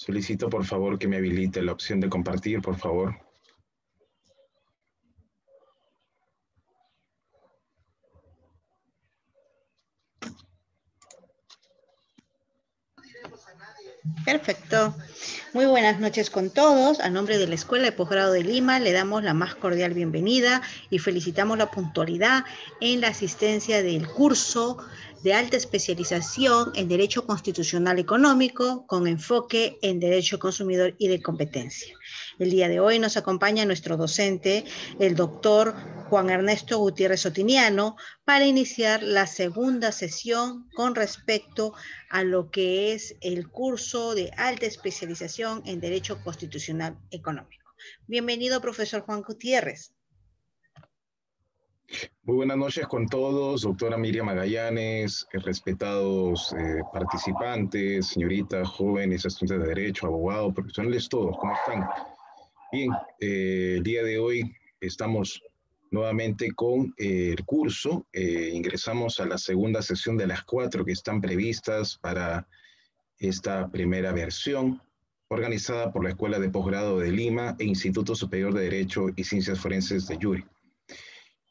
Solicito por favor que me habilite la opción de compartir, por favor. Perfecto. Muy buenas noches con todos. A nombre de la Escuela de Posgrado de Lima, le damos la más cordial bienvenida y felicitamos la puntualidad en la asistencia del curso de alta especialización en Derecho Constitucional Económico con enfoque en Derecho Consumidor y de Competencia. El día de hoy nos acompaña nuestro docente, el doctor Juan Ernesto Gutiérrez Otiniano, para iniciar la segunda sesión con respecto a lo que es el curso de alta especialización en Derecho Constitucional Económico. Bienvenido, profesor Juan Gutiérrez. Muy buenas noches con todos, doctora Miriam Magallanes, respetados participantes, señoritas, jóvenes, estudiantes de Derecho, abogados, profesionales, todos, ¿cómo están? Bien, el día de hoy estamos nuevamente con el curso. Ingresamos a la segunda sesión de las 4 que están previstas para esta primera versión, organizada por la Escuela de Posgrado de Lima e Instituto Superior de Derecho y Ciencias Forenses de Yuri.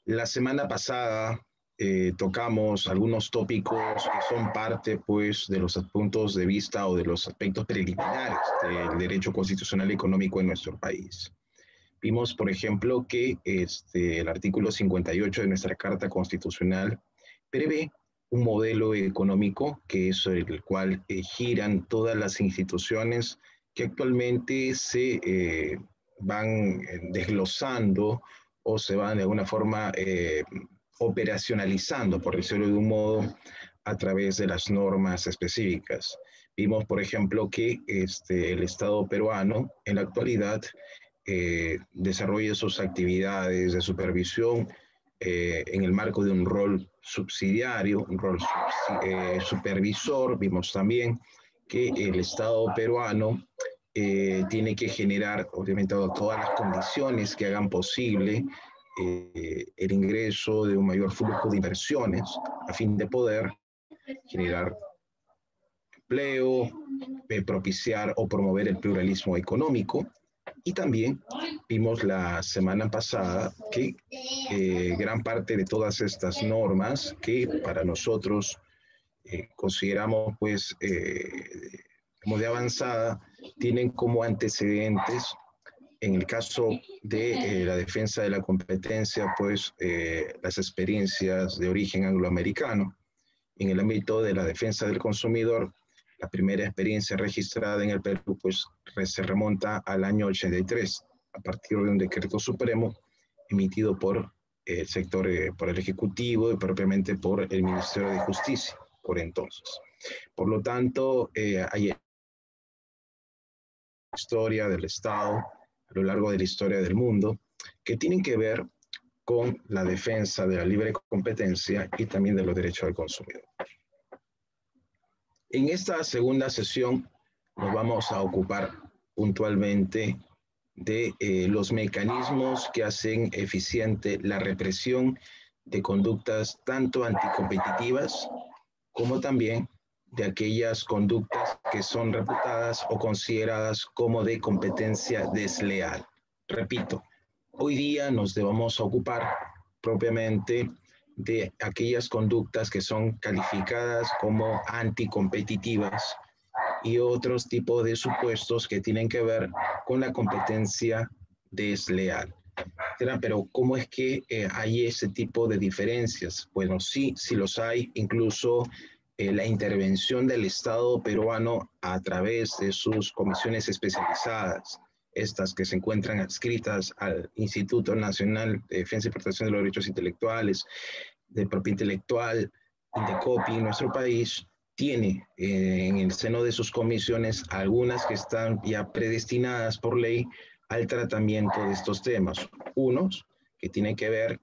La semana pasada tocamos algunos tópicos que son parte, pues, de los puntos de vista o de los aspectos preliminares del derecho constitucional económico en nuestro país. Vimos, por ejemplo, que el artículo 58 de nuestra Carta Constitucional prevé un modelo económico que es el cual giran todas las instituciones que actualmente se van desglosando o se van de alguna forma operacionalizando, por decirlo de un modo, a través de las normas específicas. Vimos, por ejemplo, que el Estado peruano en la actualidad desarrolla sus actividades de supervisión en el marco de un rol subsidiario, un rol supervisor. Vimos también que el Estado peruano tiene que generar, obviamente, todas las condiciones que hagan posible el ingreso de un mayor flujo de inversiones a fin de poder generar empleo, propiciar o promover el pluralismo económico. Y también vimos la semana pasada que gran parte de todas estas normas que para nosotros consideramos pues como de avanzada, tienen como antecedentes, en el caso de la defensa de la competencia, pues las experiencias de origen angloamericano. En el ámbito de la defensa del consumidor, la primera experiencia registrada en el Perú pues, se remonta al año 83, a partir de un decreto supremo emitido por el sector, por el Ejecutivo y propiamente por el Ministerio de Justicia, por entonces. Por lo tanto, hay historia del Estado, a lo largo de la historia del mundo, que tienen que ver con la defensa de la libre competencia y también de los derechos del consumidor. En esta segunda sesión nos vamos a ocupar puntualmente de los mecanismos que hacen eficiente la represión de conductas tanto anticompetitivas como también de aquellas conductas que son reputadas o consideradas como de competencia desleal. Repito, hoy día nos vamos a ocupar propiamente de aquellas conductas que son calificadas como anticompetitivas y otros tipos de supuestos que tienen que ver con la competencia desleal. Pero ¿cómo es que hay ese tipo de diferencias? Bueno, sí los hay, incluso la intervención del Estado peruano a través de sus comisiones especializadas, estas que se encuentran adscritas al Instituto Nacional de Defensa y Protección de los Derechos Intelectuales, de Propiedad Intelectual, Indecopi, en nuestro país, tiene en el seno de sus comisiones algunas que están ya predestinadas por ley al tratamiento de estos temas. Unos que tienen que ver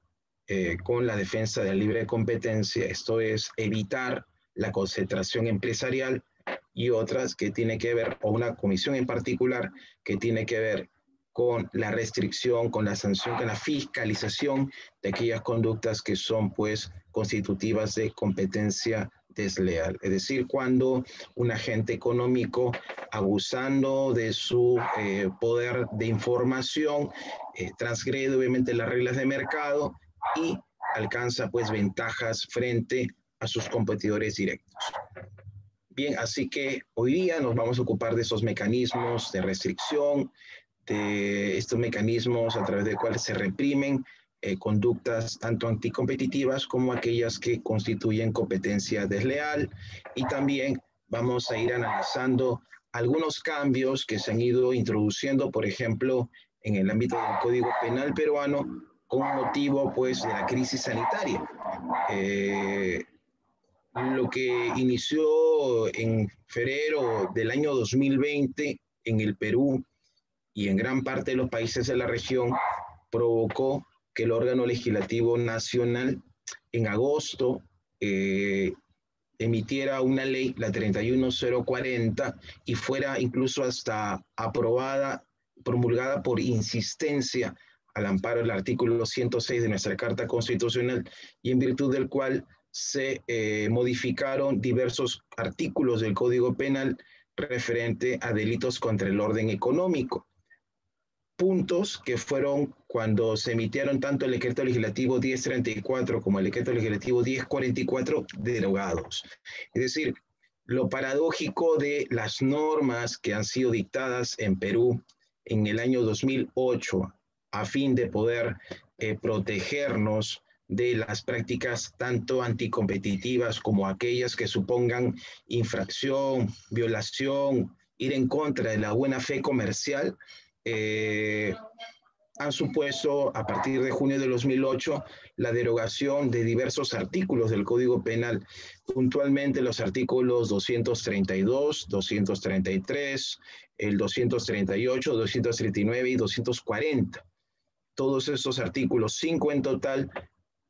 con la defensa de la libre competencia, esto es evitar la concentración empresarial, y otras que tienen que ver, o una comisión en particular, que tiene que ver con la restricción, con la sanción, con la fiscalización de aquellas conductas que son pues constitutivas de competencia desleal, es decir, cuando un agente económico, abusando de su poder de información, transgrede obviamente las reglas de mercado y alcanza pues ventajas frente a sus competidores directos. Bien, así que hoy día nos vamos a ocupar de esos mecanismos de restricción, de estos mecanismos a través de los cuales se reprimen conductas tanto anticompetitivas como aquellas que constituyen competencia desleal, y también vamos a ir analizando algunos cambios que se han ido introduciendo, por ejemplo, en el ámbito del Código Penal peruano con motivo pues de la crisis sanitaria. Lo que inició en febrero del año 2020 en el Perú y en gran parte de los países de la región provocó que el órgano legislativo nacional en agosto emitiera una ley, la 31040, y fuera incluso hasta aprobada, promulgada por insistencia al amparo del artículo 106 de nuestra Carta Constitucional, y en virtud del cual se modificaron diversos artículos del Código Penal referente a delitos contra el orden económico. Puntos que fueron cuando se emitieron tanto el decreto legislativo 1034 como el decreto legislativo 1044 derogados. Es decir, lo paradójico de las normas que han sido dictadas en Perú en el año 2008 a fin de poder protegernos de las prácticas tanto anticompetitivas como aquellas que supongan infracción, violación, ir en contra de la buena fe comercial, han supuesto a partir de junio de 2008 la derogación de diversos artículos del Código Penal, puntualmente los artículos 232, 233, el 238, 239 y 240. Todos estos artículos, 5 en total,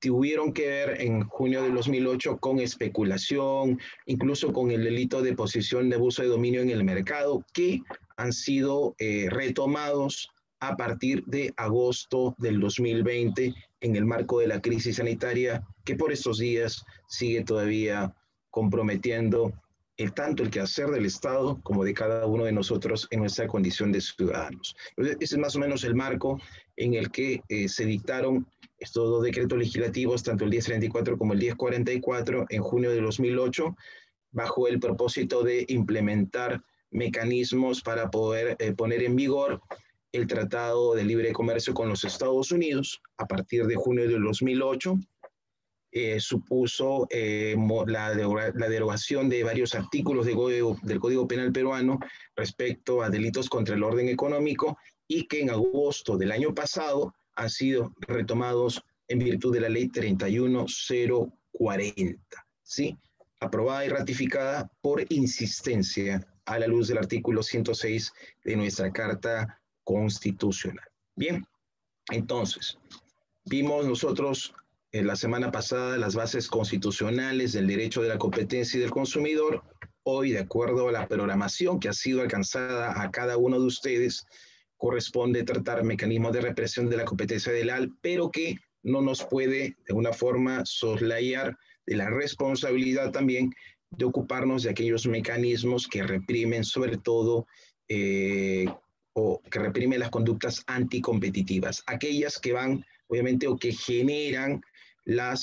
tuvieron que ver en junio de 2008 con especulación, incluso con el delito de posesión de abuso de dominio en el mercado, que han sido retomados a partir de agosto del 2020 en el marco de la crisis sanitaria, que por estos días sigue todavía comprometiendo tanto el quehacer del Estado como de cada uno de nosotros en nuestra condición de ciudadanos. Ese es más o menos el marco en el que se dictaron estos dos decretos legislativos, tanto el 1034 como el 1044, en junio de 2008, bajo el propósito de implementar mecanismos para poder poner en vigor el Tratado de Libre Comercio con los Estados Unidos a partir de junio del 2008. Supuso la derogación de varios artículos del Código Penal peruano respecto a delitos contra el orden económico, y que en agosto del año pasado han sido retomados en virtud de la ley 31040, ¿sí? Aprobada y ratificada por insistencia a la luz del artículo 106 de nuestra Carta Constitucional. Bien, entonces, vimos nosotros la semana pasada las bases constitucionales del derecho de la competencia y del consumidor. Hoy, de acuerdo a la programación que ha sido alcanzada a cada uno de ustedes, corresponde tratar mecanismos de represión de la competencia desleal, pero que no nos puede de una forma soslayar de la responsabilidad también de ocuparnos de aquellos mecanismos que reprimen sobre todo o que reprimen las conductas anticompetitivas, aquellas que van obviamente o que generan la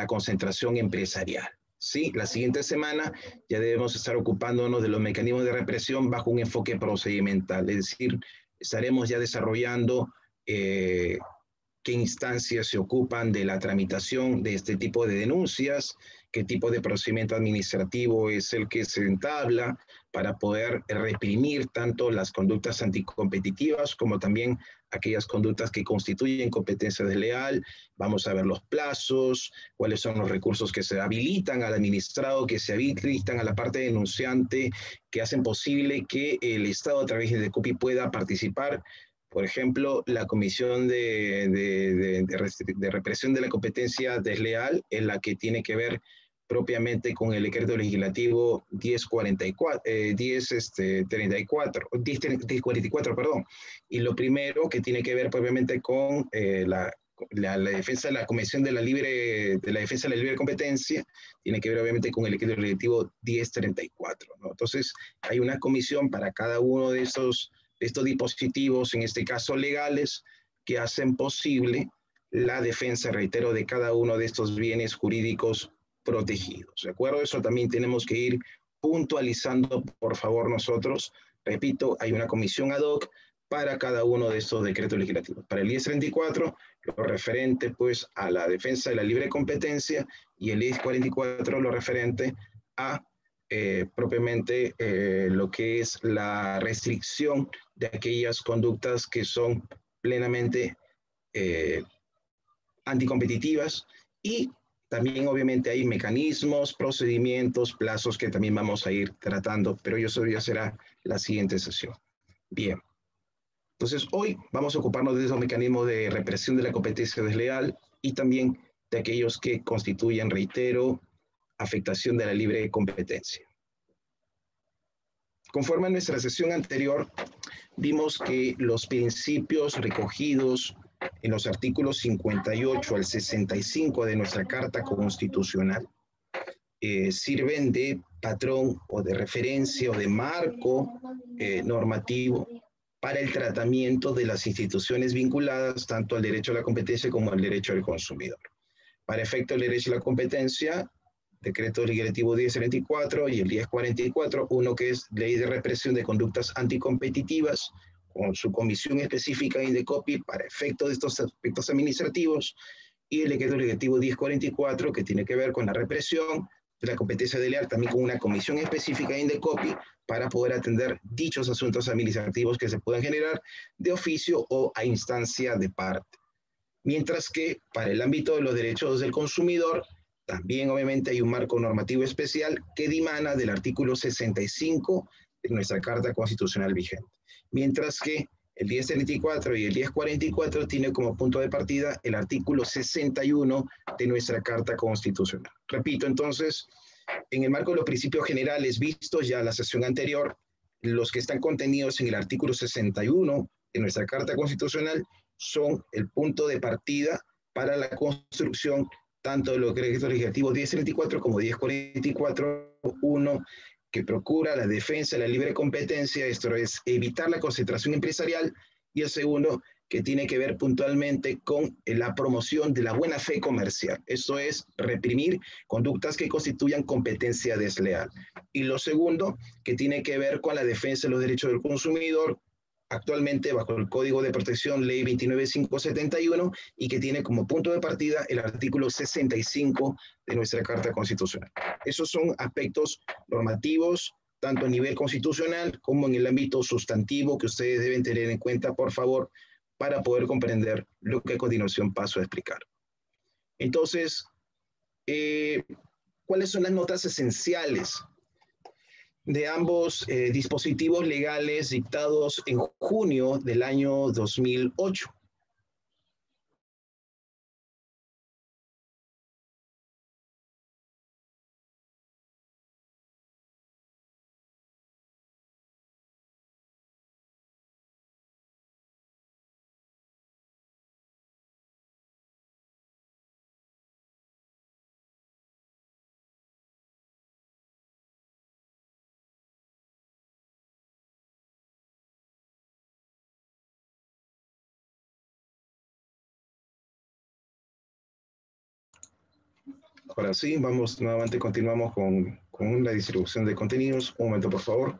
concentración empresarial. Sí, la siguiente semana ya debemos estar ocupándonos de los mecanismos de represión bajo un enfoque procedimental, es decir, estaremos ya desarrollando qué instancias se ocupan de la tramitación de este tipo de denuncias, qué tipo de procedimiento administrativo es el que se entabla para poder reprimir tanto las conductas anticompetitivas como también aquellas conductas que constituyen competencia desleal. Vamos a ver los plazos, cuáles son los recursos que se habilitan al administrado, que se habilitan a la parte denunciante, que hacen posible que el Estado a través de COPI pueda participar. Por ejemplo, la Comisión de Represión de la Competencia Desleal es la que tiene que ver propiamente con el decreto legislativo 1044, perdón. Y lo primero que tiene que ver propiamente con la defensa de la Convención de la Defensa de la Libre Competencia tiene que ver obviamente con el decreto legislativo 1034, ¿no? Entonces, hay una comisión para cada uno de estos dispositivos, en este caso legales, que hacen posible la defensa, reitero, de cada uno de estos bienes jurídicos protegidos. ¿De acuerdo? Eso también tenemos que ir puntualizando, por favor, nosotros. Repito, hay una comisión ad hoc para cada uno de estos decretos legislativos. Para el 1034, lo referente pues a la defensa de la libre competencia, y el 1044, lo referente a propiamente lo que es la restricción de aquellas conductas que son plenamente anticompetitivas, y también obviamente hay mecanismos, procedimientos, plazos que también vamos a ir tratando, pero eso ya será la siguiente sesión. Bien. Entonces, hoy vamos a ocuparnos de esos mecanismos de represión de la competencia desleal y también de aquellos que constituyen, reitero, afectación de la libre competencia. Conforme a nuestra sesión anterior, vimos que los principios recogidos en los artículos 58 al 65 de nuestra Carta Constitucional sirven de patrón o de referencia o de marco normativo para el tratamiento de las instituciones vinculadas tanto al derecho a la competencia como al derecho del consumidor. Para efecto del derecho a la competencia, decreto legislativo 1034 y el 1044, uno que es Ley de Represión de Conductas Anticompetitivas, con su comisión específica INDECOPI para efecto de estos aspectos administrativos, y el decreto legislativo 1044, que tiene que ver con la represión de la competencia desleal, también con una comisión específica INDECOPI para poder atender dichos asuntos administrativos que se puedan generar de oficio o a instancia de parte. Mientras que para el ámbito de los derechos del consumidor, también obviamente hay un marco normativo especial que dimana del artículo 65 de nuestra Carta Constitucional vigente. Mientras que el 1034 y el 1044 tiene como punto de partida el artículo 61 de nuestra Carta Constitucional. Repito, entonces, en el marco de los principios generales vistos ya en la sesión anterior, los que están contenidos en el artículo 61 de nuestra Carta Constitucional son el punto de partida para la construcción tanto de los decretos legislativos 1034 como 1044, uno que procura la defensa de la libre competencia, esto es evitar la concentración empresarial, y el segundo que tiene que ver puntualmente con la promoción de la buena fe comercial, esto es reprimir conductas que constituyan competencia desleal. Y lo segundo que tiene que ver con la defensa de los derechos del consumidor, actualmente bajo el Código de Protección Ley 29571, y que tiene como punto de partida el artículo 65 de nuestra Carta Constitucional. Esos son aspectos normativos, tanto a nivel constitucional como en el ámbito sustantivo, que ustedes deben tener en cuenta, por favor, para poder comprender lo que a continuación paso a explicar. Entonces, ¿cuáles son las notas esenciales de ambos dispositivos legales dictados en junio del año 2008? Ahora sí, vamos nuevamente, continuamos con la distribución de contenidos. Un momento, por favor.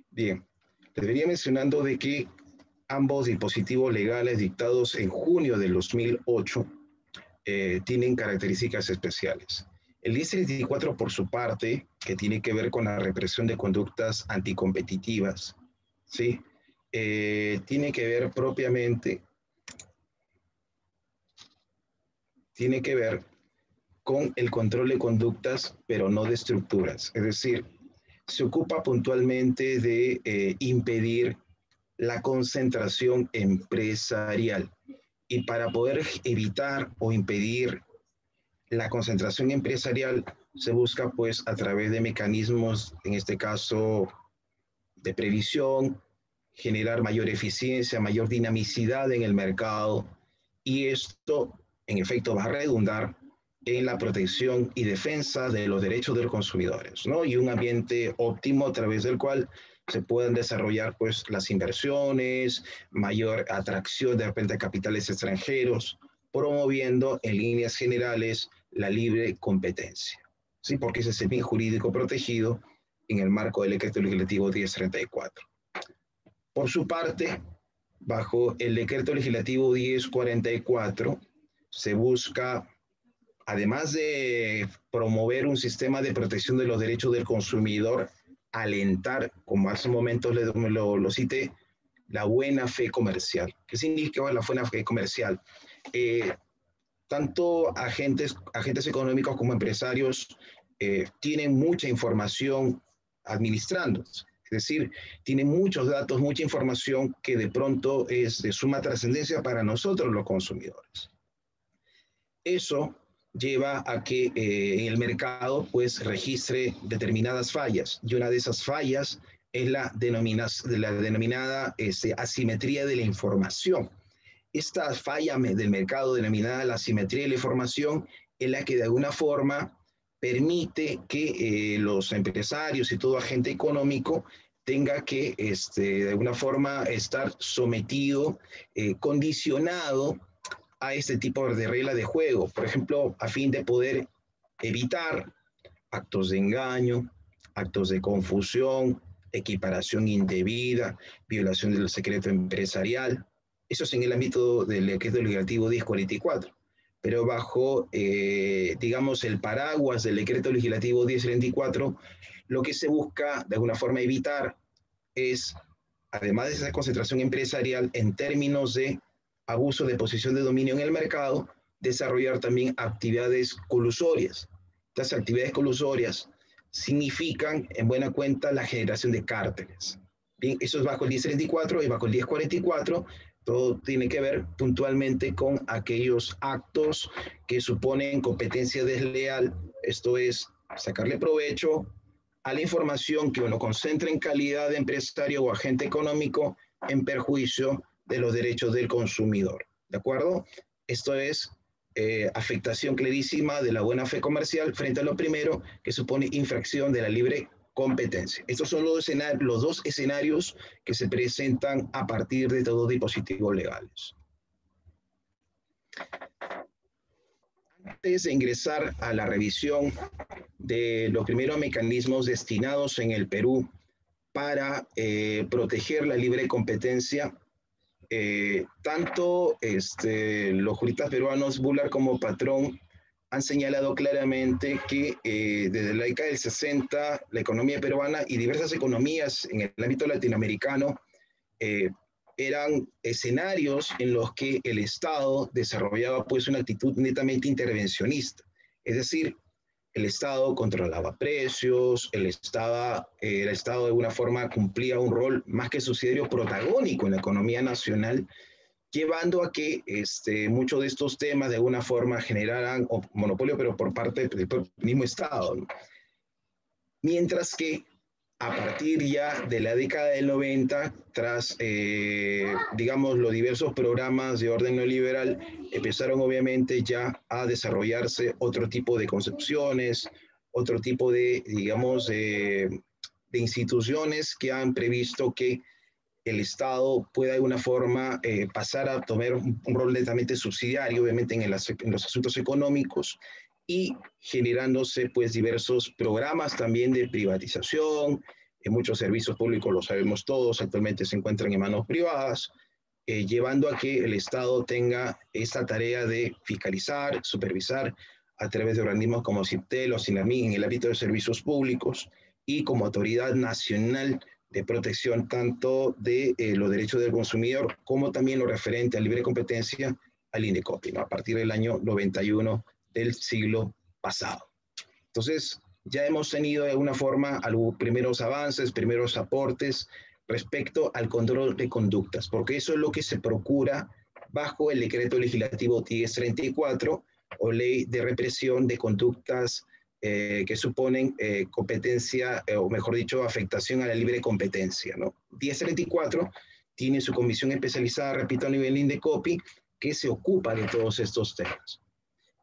Bien, les venía mencionando de que ambos dispositivos legales dictados en junio del 2008 tienen características especiales. El 1034, por su parte, que tiene que ver con la represión de conductas anticompetitivas, ¿sí? Tiene que ver propiamente, tiene que ver con el control de conductas, pero no de estructuras. Es decir, se ocupa puntualmente de impedir la concentración empresarial. Y para poder evitar o impedir la concentración empresarial, se busca pues a través de mecanismos, en este caso, de previsión, generar mayor eficiencia, mayor dinamicidad en el mercado, y esto en efecto va a redundar en la protección y defensa de los derechos de los consumidores, ¿no? Y un ambiente óptimo a través del cual se puedan desarrollar pues las inversiones, mayor atracción de repente a capitales extranjeros, promoviendo en líneas generales la libre competencia, ¿sí? Porque ese es el bien jurídico protegido en el marco del Decreto Legislativo 1034. Por su parte, bajo el Decreto Legislativo 1044, se busca, además de promover un sistema de protección de los derechos del consumidor, alentar, como hace un momento lo cité, la buena fe comercial. ¿Qué significa la buena fe comercial? Tanto agentes económicos como empresarios tienen mucha información administrando. Es decir, tienen muchos datos, mucha información que de pronto es de suma trascendencia para nosotros los consumidores. Eso lleva a que en el mercado pues registre determinadas fallas, y una de esas fallas es la denominada asimetría de la información. Esta falla del mercado denominada la asimetría de la información es la que de alguna forma permite que los empresarios y todo agente económico tenga que de alguna forma estar sometido, condicionado a este tipo de regla de juego, por ejemplo, a fin de poder evitar actos de engaño, actos de confusión, equiparación indebida, violación del secreto empresarial. Eso es en el ámbito del Decreto Legislativo 1044. Pero bajo, digamos, el paraguas del Decreto Legislativo 1034, lo que se busca de alguna forma evitar es, además de esa concentración empresarial en términos de abuso de posición de dominio en el mercado, desarrollar también actividades colusorias. Estas actividades colusorias significan, en buena cuenta, la generación de cárteles. Bien, eso es bajo el 1034 y bajo el 1044. Todo tiene que ver puntualmente con aquellos actos que suponen competencia desleal, esto es, sacarle provecho a la información que uno concentra en calidad de empresario o agente económico en perjuicio de los derechos del consumidor. ¿De acuerdo? Esto es afectación clarísima de la buena fe comercial frente a lo primero, que supone infracción de la libre competencia. Estos son los dos escenarios que se presentan a partir de estos dispositivos legales. Antes de ingresar a la revisión de los primeros mecanismos destinados en el Perú para proteger la libre competencia, tanto los juristas peruanos, Bular como Patrón, han señalado claramente que desde la década del 60 la economía peruana y diversas economías en el ámbito latinoamericano eran escenarios en los que el Estado desarrollaba pues una actitud netamente intervencionista. Es decir, el Estado controlaba precios, el Estado de alguna forma cumplía un rol más que subsidiario protagónico en la economía nacional, llevando a que muchos de estos temas de alguna forma generaran monopolio, pero por parte del mismo Estado, ¿no? Mientras que a partir ya de la década del 90, tras, digamos, los diversos programas de orden neoliberal, empezaron obviamente ya a desarrollarse otro tipo de concepciones, otro tipo de, digamos, de instituciones que han previsto que el Estado pueda de alguna forma pasar a tomar un rol netamente subsidiario, obviamente en los asuntos económicos, y generándose pues diversos programas también de privatización. Muchos servicios públicos, lo sabemos todos, actualmente se encuentran en manos privadas, llevando a que el Estado tenga esta tarea de fiscalizar, supervisar a través de organismos como CIPTEL o SINAMIN en el ámbito de servicios públicos y como autoridad nacional de protección tanto de los derechos del consumidor como también lo referente a libre competencia al INDECOPI, ¿no? A partir del año 91 del siglo pasado. Entonces, ya hemos tenido de alguna forma algunos primeros avances, primeros aportes respecto al control de conductas, porque eso es lo que se procura bajo el Decreto Legislativo 1034 o Ley de Represión de Conductas que suponen competencia, o mejor dicho, afectación a la libre competencia, ¿no? 1034 tiene su comisión especializada, repito, a nivel INDECOPI, que se ocupa de todos estos temas.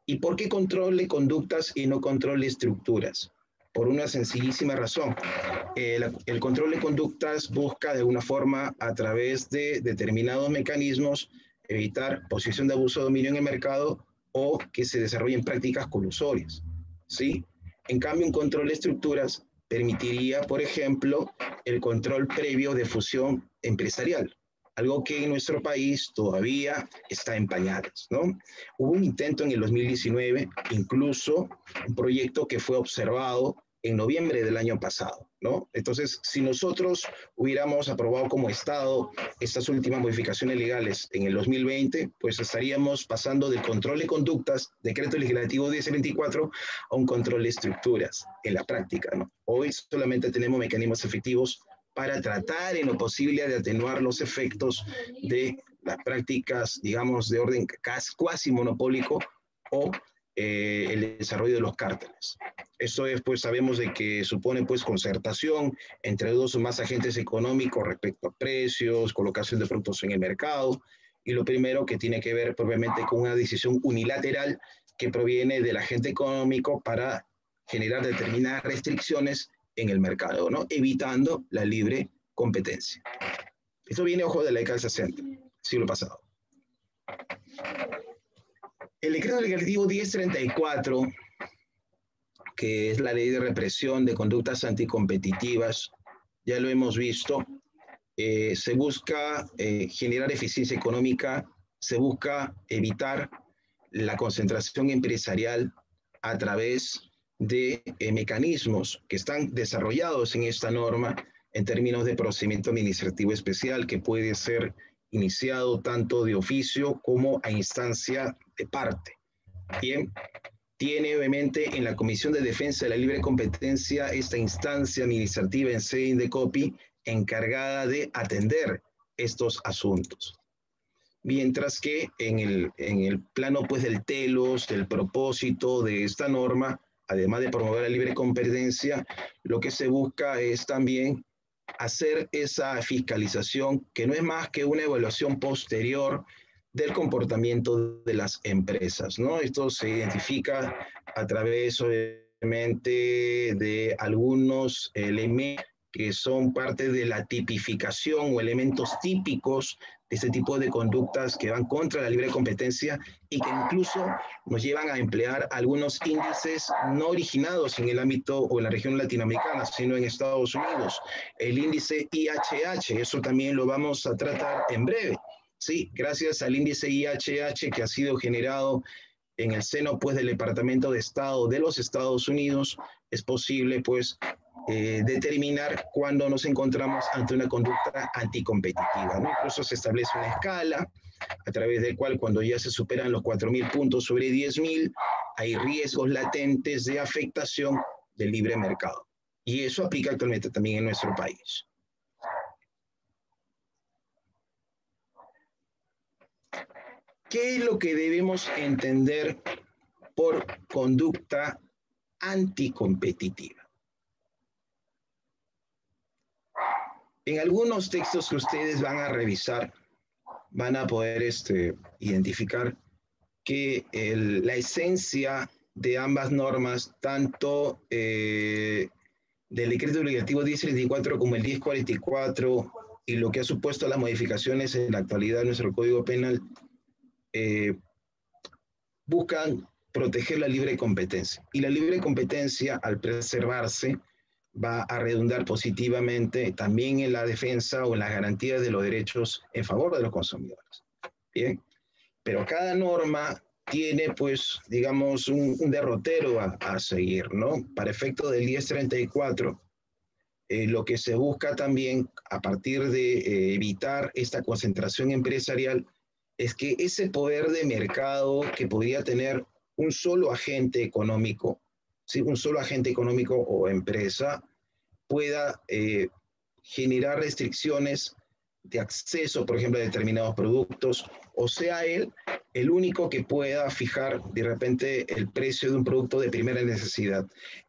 ¿Y por qué control de conductas y no control de estructuras? Por una sencillísima razón. El control de conductas busca de alguna forma, a través de determinados mecanismos, evitar posición de abuso de dominio en el mercado o que se desarrollen prácticas colusorias, ¿sí? En cambio, un control de estructuras permitiría, por ejemplo, el control previo de fusión empresarial, algo que en nuestro país todavía está en pañales, ¿no? Hubo un intento en el 2019, incluso un proyecto que fue observado en noviembre del año pasado, ¿no? Entonces, si nosotros hubiéramos aprobado como Estado estas últimas modificaciones legales en el 2020, pues estaríamos pasando del control de conductas, decreto legislativo 1024, a un control de estructuras en la práctica, ¿no? Hoy solamente tenemos mecanismos efectivos para tratar en lo posible de atenuar los efectos de las prácticas, digamos, de orden cuasi monopólico o el desarrollo de los cárteles. Eso es, pues, sabemos de que supone, pues, concertación entre dos o más agentes económicos respecto a precios, colocación de productos en el mercado, y lo primero que tiene que ver, probablemente, con una decisión unilateral que proviene del agente económico para generar determinadas restricciones en el mercado, ¿no? Evitando la libre competencia. Esto viene, ojo, de la década del 60, siglo pasado. El decreto legislativo 1034, que es la ley de represión de conductas anticompetitivas, ya lo hemos visto, se busca generar eficiencia económica, se busca evitar la concentración empresarial a través de mecanismos que están desarrollados en esta norma en términos de procedimiento administrativo especial, que puede ser iniciado tanto de oficio como a instancia de parte. Bien, tiene obviamente en la Comisión de Defensa de la Libre Competencia esta instancia administrativa en sede INDECOPI encargada de atender estos asuntos. Mientras que en el plano, pues, del telos, del propósito de esta norma, además de promover la libre competencia, lo que se busca es también hacer esa fiscalización, que no es más que una evaluación posterior del comportamiento de las empresas, ¿no? Esto se identifica a través, obviamente, de algunos elementos que son parte de la tipificación o elementos típicos de este tipo de conductas que van contra la libre competencia y que incluso nos llevan a emplear algunos índices no originados en el ámbito o en la región latinoamericana, sino en Estados Unidos. El índice IHH, eso también lo vamos a tratar en breve. Sí, gracias al índice IHH que ha sido generado en el seno, pues, del Departamento de Estado de los Estados Unidos, es posible, pues, determinar cuándo nos encontramos ante una conducta anticompetitiva, ¿no? Incluso se establece una escala a través del cual, cuando ya se superan los 4.000 puntos sobre 10.000, hay riesgos latentes de afectación del libre mercado. Y eso aplica actualmente también en nuestro país. ¿Qué es lo que debemos entender por conducta anticompetitiva? En algunos textos que ustedes van a revisar, van a poder identificar que la esencia de ambas normas, tanto del decreto legislativo 1034 como el 1044, y lo que ha supuesto las modificaciones en la actualidad de nuestro Código Penal, buscan proteger la libre competencia. Y la libre competencia, al preservarse, va a redundar positivamente también en la defensa o en las garantías de los derechos en favor de los consumidores. Bien, pero cada norma tiene, pues, digamos, un derrotero a seguir, ¿no? Para efecto del 1034, lo que se busca también, a partir de evitar esta concentración empresarial, es que ese poder de mercado que podría tener un solo agente económico, ¿sí? Un solo agente económico o empresa, pueda generar restricciones de acceso, por ejemplo, a determinados productos, o sea él el único que pueda fijar de repente el precio de un producto de primera necesidad.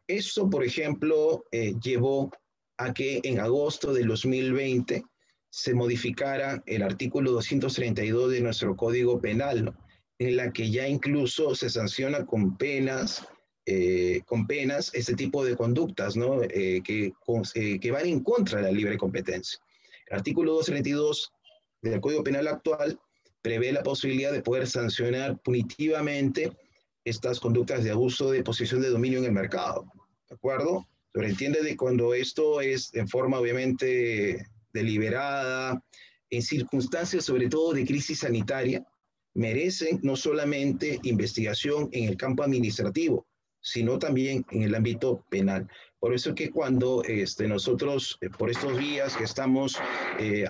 Eso, por ejemplo, llevó a que en agosto del 2020 se modificara el artículo 232 de nuestro Código Penal, ¿no? En la que ya incluso se sanciona con penas este tipo de conductas, ¿no? Que van en contra de la libre competencia. El artículo 232 del Código Penal actual prevé la posibilidad de poder sancionar punitivamente estas conductas de abuso de posición de dominio en el mercado, ¿de acuerdo? Sobreentiende de cuando esto es en forma obviamente deliberada, en circunstancias sobre todo de crisis sanitaria, merecen no solamente investigación en el campo administrativo, sino también en el ámbito penal. Por eso que cuando nosotros, por estos días que estamos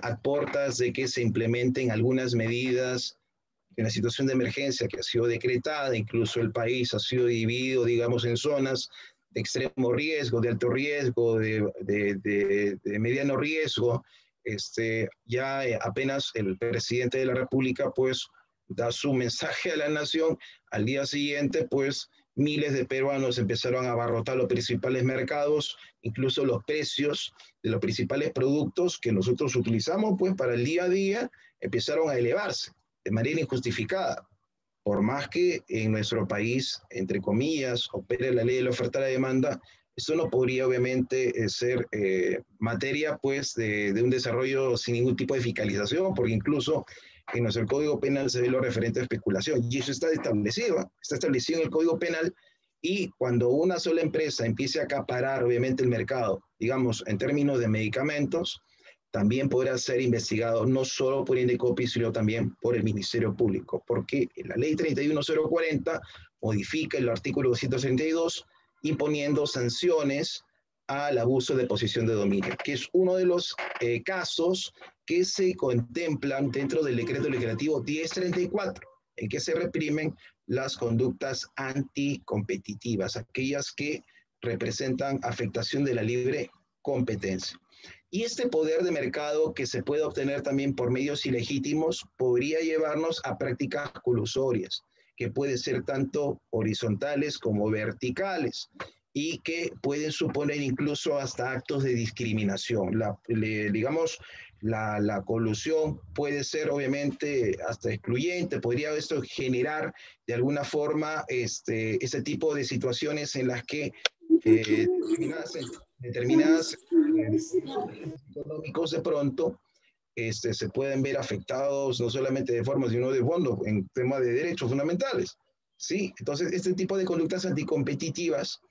a puertas de que se implementen algunas medidas en la situación de emergencia que ha sido decretada, incluso el país ha sido dividido, digamos, en zonas de extremo riesgo, de alto riesgo, de mediano riesgo, ya apenas el presidente de la República, pues, da su mensaje a la nación, al día siguiente, pues, miles de peruanos empezaron a abarrotar los principales mercados, incluso los precios de los principales productos que nosotros utilizamos, pues, para el día a día, empezaron a elevarse de manera injustificada. Por más que en nuestro país, entre comillas, opere la ley de la oferta y la demanda, eso no podría obviamente ser materia pues de un desarrollo sin ningún tipo de fiscalización, porque incluso en nuestro Código Penal se ve lo referente a especulación, y eso está establecido en el Código Penal, y cuando una sola empresa empiece a acaparar obviamente el mercado, digamos, en términos de medicamentos, también podrá ser investigado no solo por Indecopi, sino también por el Ministerio Público, porque la ley 31040 modifica el artículo 232 imponiendo sanciones al abuso de posición de dominio, que es uno de los casos que se contemplan dentro del decreto legislativo 1034, en que se reprimen las conductas anticompetitivas, aquellas que representan afectación de la libre competencia. Y este poder de mercado que se puede obtener también por medios ilegítimos podría llevarnos a prácticas colusorias, que pueden ser tanto horizontales como verticales y que pueden suponer incluso hasta actos de discriminación. La colusión puede ser obviamente hasta excluyente, podría esto generar de alguna forma ese tipo de situaciones en las que determinadas económicos de pronto se pueden ver afectados no solamente de forma, sino de fondo, en temas de derechos fundamentales. ¿Sí? Entonces, este tipo de conductas anticompetitivas,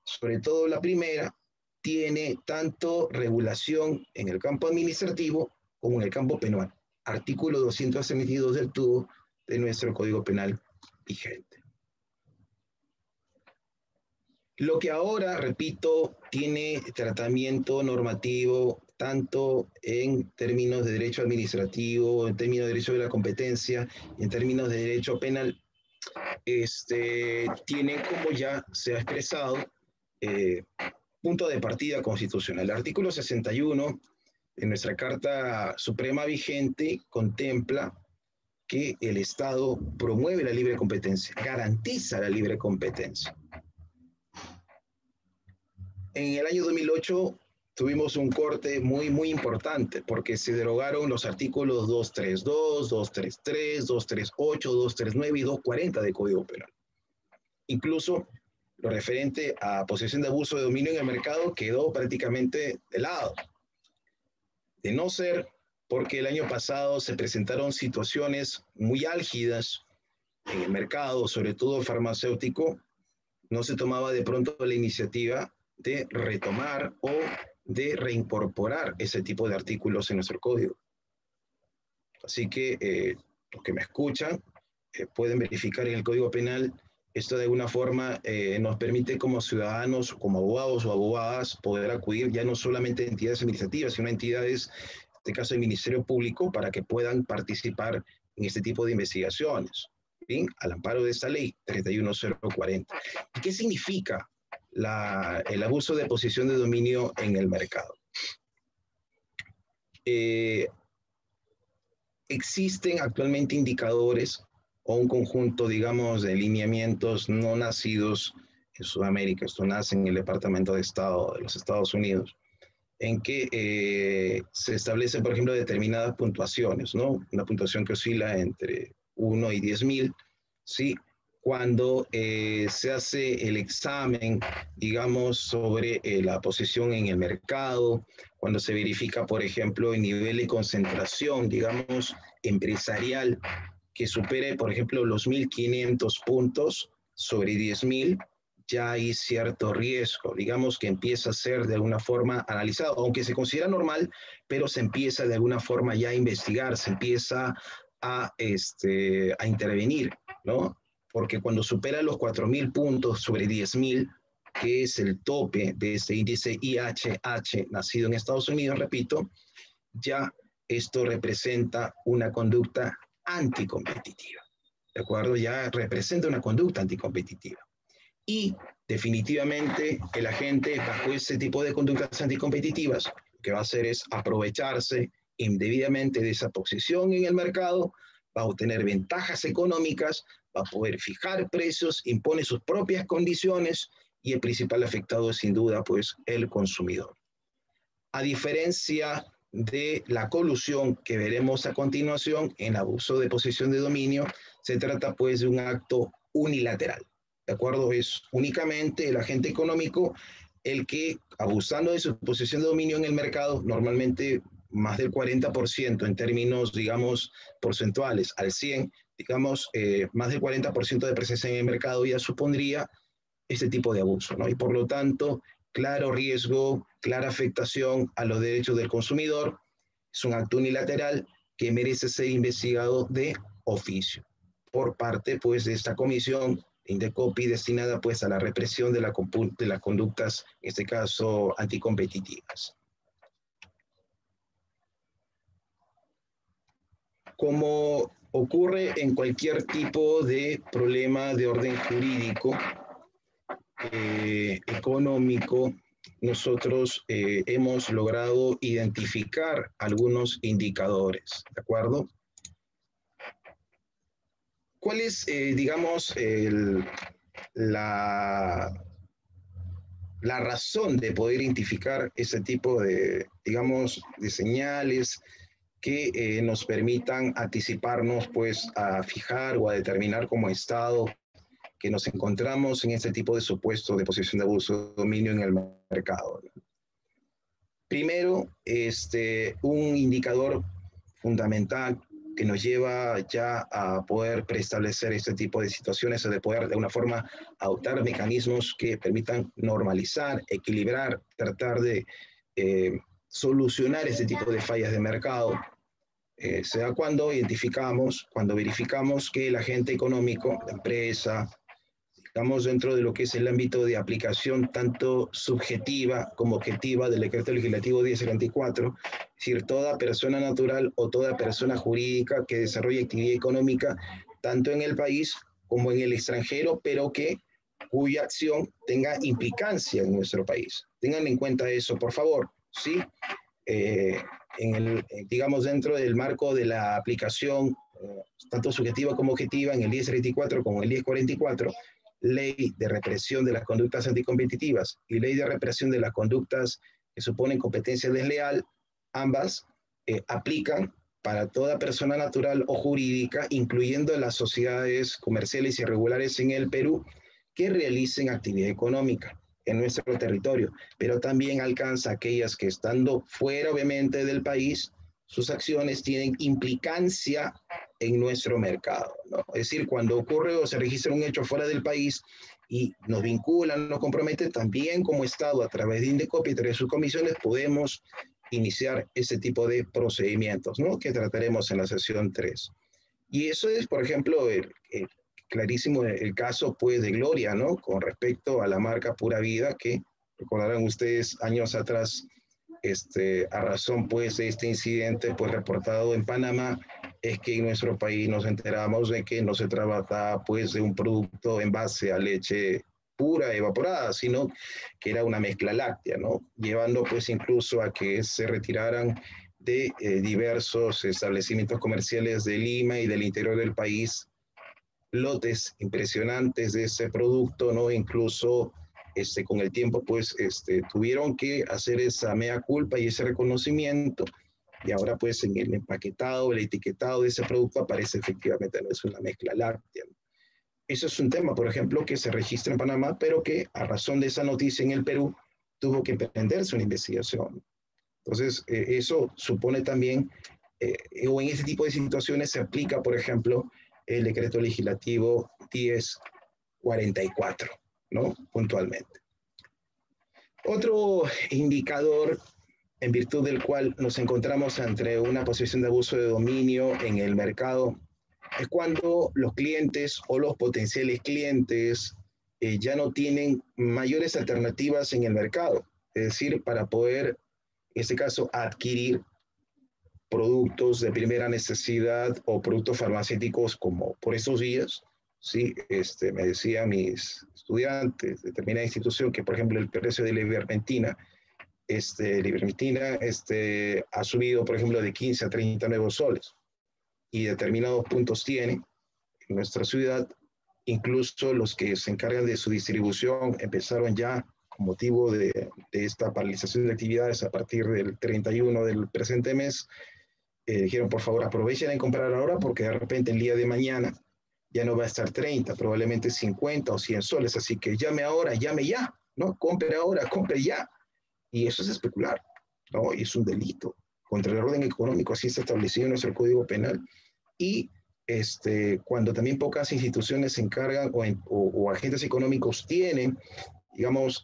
sobre todo la primera, tiene tanto regulación en el campo administrativo como en el campo penal. Artículo 272 del TUO de nuestro Código Penal vigente. Lo que ahora, repito, tiene tratamiento normativo tanto en términos de derecho administrativo, en términos de derecho de la competencia, en términos de derecho penal, tiene, como ya se ha expresado, punto de partida constitucional. El artículo 61 de nuestra Carta Suprema vigente contempla que el Estado promueve la libre competencia, garantiza la libre competencia. En el año 2008 tuvimos un corte muy, muy importante porque se derogaron los artículos 232, 233, 238, 239 y 240 del Código Penal. Incluso lo referente a posesión de abuso de dominio en el mercado quedó prácticamente de lado. De no ser porque el año pasado se presentaron situaciones muy álgidas en el mercado, sobre todo farmacéutico, no se tomaba de pronto la iniciativa de retomar o de reincorporar ese tipo de artículos en nuestro código. Así que los que me escuchan pueden verificar en el Código Penal. Esto de alguna forma nos permite como ciudadanos, como abogados o abogadas, poder acudir ya no solamente a entidades administrativas, sino a entidades, en este caso el Ministerio Público, para que puedan participar en este tipo de investigaciones, ¿sí? Al amparo de esta ley 31040. ¿Y qué significa el abuso de posición de dominio en el mercado? Existen actualmente indicadores o un conjunto, digamos, de lineamientos no nacidos en Sudamérica. Esto nace en el Departamento de Estado de los Estados Unidos, en que se establecen, por ejemplo, determinadas puntuaciones, ¿no? Una puntuación que oscila entre 1 y 10.000, ¿sí? Cuando se hace el examen, digamos, sobre la posición en el mercado, cuando se verifica, por ejemplo, el nivel de concentración, digamos, empresarial, que supere, por ejemplo, los 1.500 puntos sobre 10.000, ya hay cierto riesgo, digamos que empieza a ser de alguna forma analizado, aunque se considera normal, pero se empieza de alguna forma ya a investigar, se empieza a intervenir, ¿no? Porque cuando supera los 4.000 puntos sobre 10.000, que es el tope de este índice IHH nacido en Estados Unidos, repito, ya esto representa una conducta anticompetitiva, ¿de acuerdo? Ya representa una conducta anticompetitiva. Y definitivamente el agente bajo ese tipo de conductas anticompetitivas lo que va a hacer es aprovecharse indebidamente de esa posición en el mercado, va a obtener ventajas económicas, va a poder fijar precios, impone sus propias condiciones y el principal afectado es sin duda pues el consumidor. A diferencia de la colusión que veremos a continuación en abuso de posición de dominio, se trata pues de un acto unilateral. ¿De acuerdo? Es únicamente el agente económico el que, abusando de su posición de dominio en el mercado, normalmente más del 40% en términos, digamos, porcentuales, al 100, digamos, más del 40% de presencia en el mercado ya supondría este tipo de abuso, ¿no? Y por lo tanto, claro riesgo, clara afectación a los derechos del consumidor, es un acto unilateral que merece ser investigado de oficio por parte pues de esta comisión Indecopi destinada pues a la represión de las conductas, en este caso anticompetitivas. Como ocurre en cualquier tipo de problema de orden jurídico, económico, nosotros hemos logrado identificar algunos indicadores, ¿de acuerdo? ¿Cuál es, digamos, la razón de poder identificar ese tipo de, digamos, de señales que nos permitan anticiparnos, pues, a fijar o a determinar como Estado que nos encontramos en este tipo de supuestos de posición de abuso de dominio en el mercado? Primero, un indicador fundamental que nos lleva ya a poder preestablecer este tipo de situaciones o de poder de alguna forma adoptar mecanismos que permitan normalizar, equilibrar, tratar de solucionar este tipo de fallas de mercado. Se da cuando identificamos, cuando verificamos que el agente económico, la empresa, estamos dentro de lo que es el ámbito de aplicación tanto subjetiva como objetiva del decreto legislativo 1074, es decir, toda persona natural o toda persona jurídica que desarrolle actividad económica tanto en el país como en el extranjero, pero cuya acción tenga implicancia en nuestro país. Tengan en cuenta eso, por favor, ¿sí? Digamos, dentro del marco de la aplicación tanto subjetiva como objetiva en el 1034 como el 1044, ley de represión de las conductas anticompetitivas y ley de represión de las conductas que suponen competencia desleal, ambas aplican para toda persona natural o jurídica, incluyendo las sociedades comerciales irregulares en el Perú que realicen actividad económica en nuestro territorio, pero también alcanza a aquellas que estando fuera obviamente del país, sus acciones tienen implicancia en nuestro mercado, ¿no? Es decir, cuando ocurre o se registra un hecho fuera del país y nos vinculan, nos compromete, también como Estado, a través de Indecopi y de sus comisiones, podemos iniciar ese tipo de procedimientos, ¿no? Que trataremos en la sesión 3. Y eso es, por ejemplo, clarísimo el caso pues, de Gloria, ¿no? Con respecto a la marca Pura Vida, que recordarán ustedes años atrás, a razón pues de este incidente pues reportado en Panamá, es que en nuestro país nos enteramos de que no se trataba pues de un producto en base a leche pura evaporada, sino que era una mezcla láctea, ¿no? Llevando pues incluso a que se retiraran de diversos establecimientos comerciales de Lima y del interior del país lotes impresionantes de ese producto, ¿no? Incluso con el tiempo, pues, tuvieron que hacer esa mea culpa y ese reconocimiento, y ahora, pues, en el empaquetado, el etiquetado de ese producto aparece efectivamente, no es una mezcla láctea, ¿no? Eso es un tema, por ejemplo, que se registra en Panamá, pero que a razón de esa noticia en el Perú tuvo que emprenderse una investigación. Entonces, eso supone también, o en ese tipo de situaciones se aplica, por ejemplo, el decreto legislativo 1044, ¿no? Puntualmente. Otro indicador en virtud del cual nos encontramos ante una posición de abuso de dominio en el mercado es cuando los clientes o los potenciales clientes ya no tienen mayores alternativas en el mercado, es decir, para poder, en este caso, adquirir productos de primera necesidad o productos farmacéuticos como por esos días. Sí, me decían mis estudiantes de determinada institución que, por ejemplo, el precio de la ivermectina ha subido, por ejemplo, de 15 a 30 nuevos soles, y determinados puntos tiene en nuestra ciudad. Incluso los que se encargan de su distribución empezaron ya, con motivo de esta paralización de actividades a partir del 31 del presente mes, dijeron, por favor, aprovechen en comprar ahora, porque de repente el día de mañana ya no va a estar 30, probablemente 50 o 100 soles, así que llame ahora, llame ya, ¿no? Compre ahora, compre ya. Y eso es especular, ¿no? Y es un delito contra el orden económico, así está establecido en nuestro Código Penal. Y cuando también pocas instituciones se encargan o agentes económicos tienen, digamos,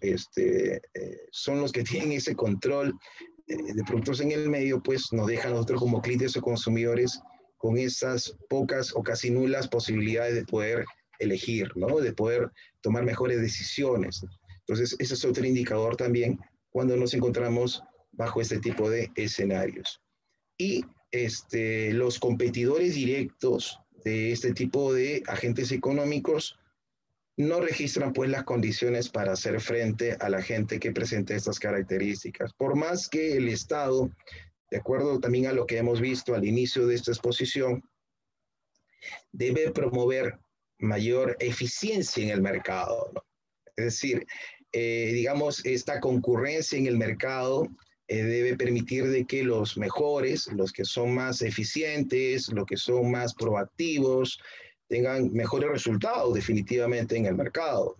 son los que tienen ese control de productos en el medio, pues nos dejan a nosotros como clientes o consumidores con esas pocas o casi nulas posibilidades de poder elegir, ¿no? De poder tomar mejores decisiones. Entonces, ese es otro indicador también cuando nos encontramos bajo este tipo de escenarios. Y los competidores directos de este tipo de agentes económicos no registran pues las condiciones para hacer frente a la gente que presenta estas características. Por más que el Estado, de acuerdo también a lo que hemos visto al inicio de esta exposición, debe promover mayor eficiencia en el mercado, ¿no? Es decir, digamos, esta concurrencia en el mercado debe permitir de que los mejores, los que son más eficientes, los que son más proactivos, tengan mejores resultados definitivamente en el mercado.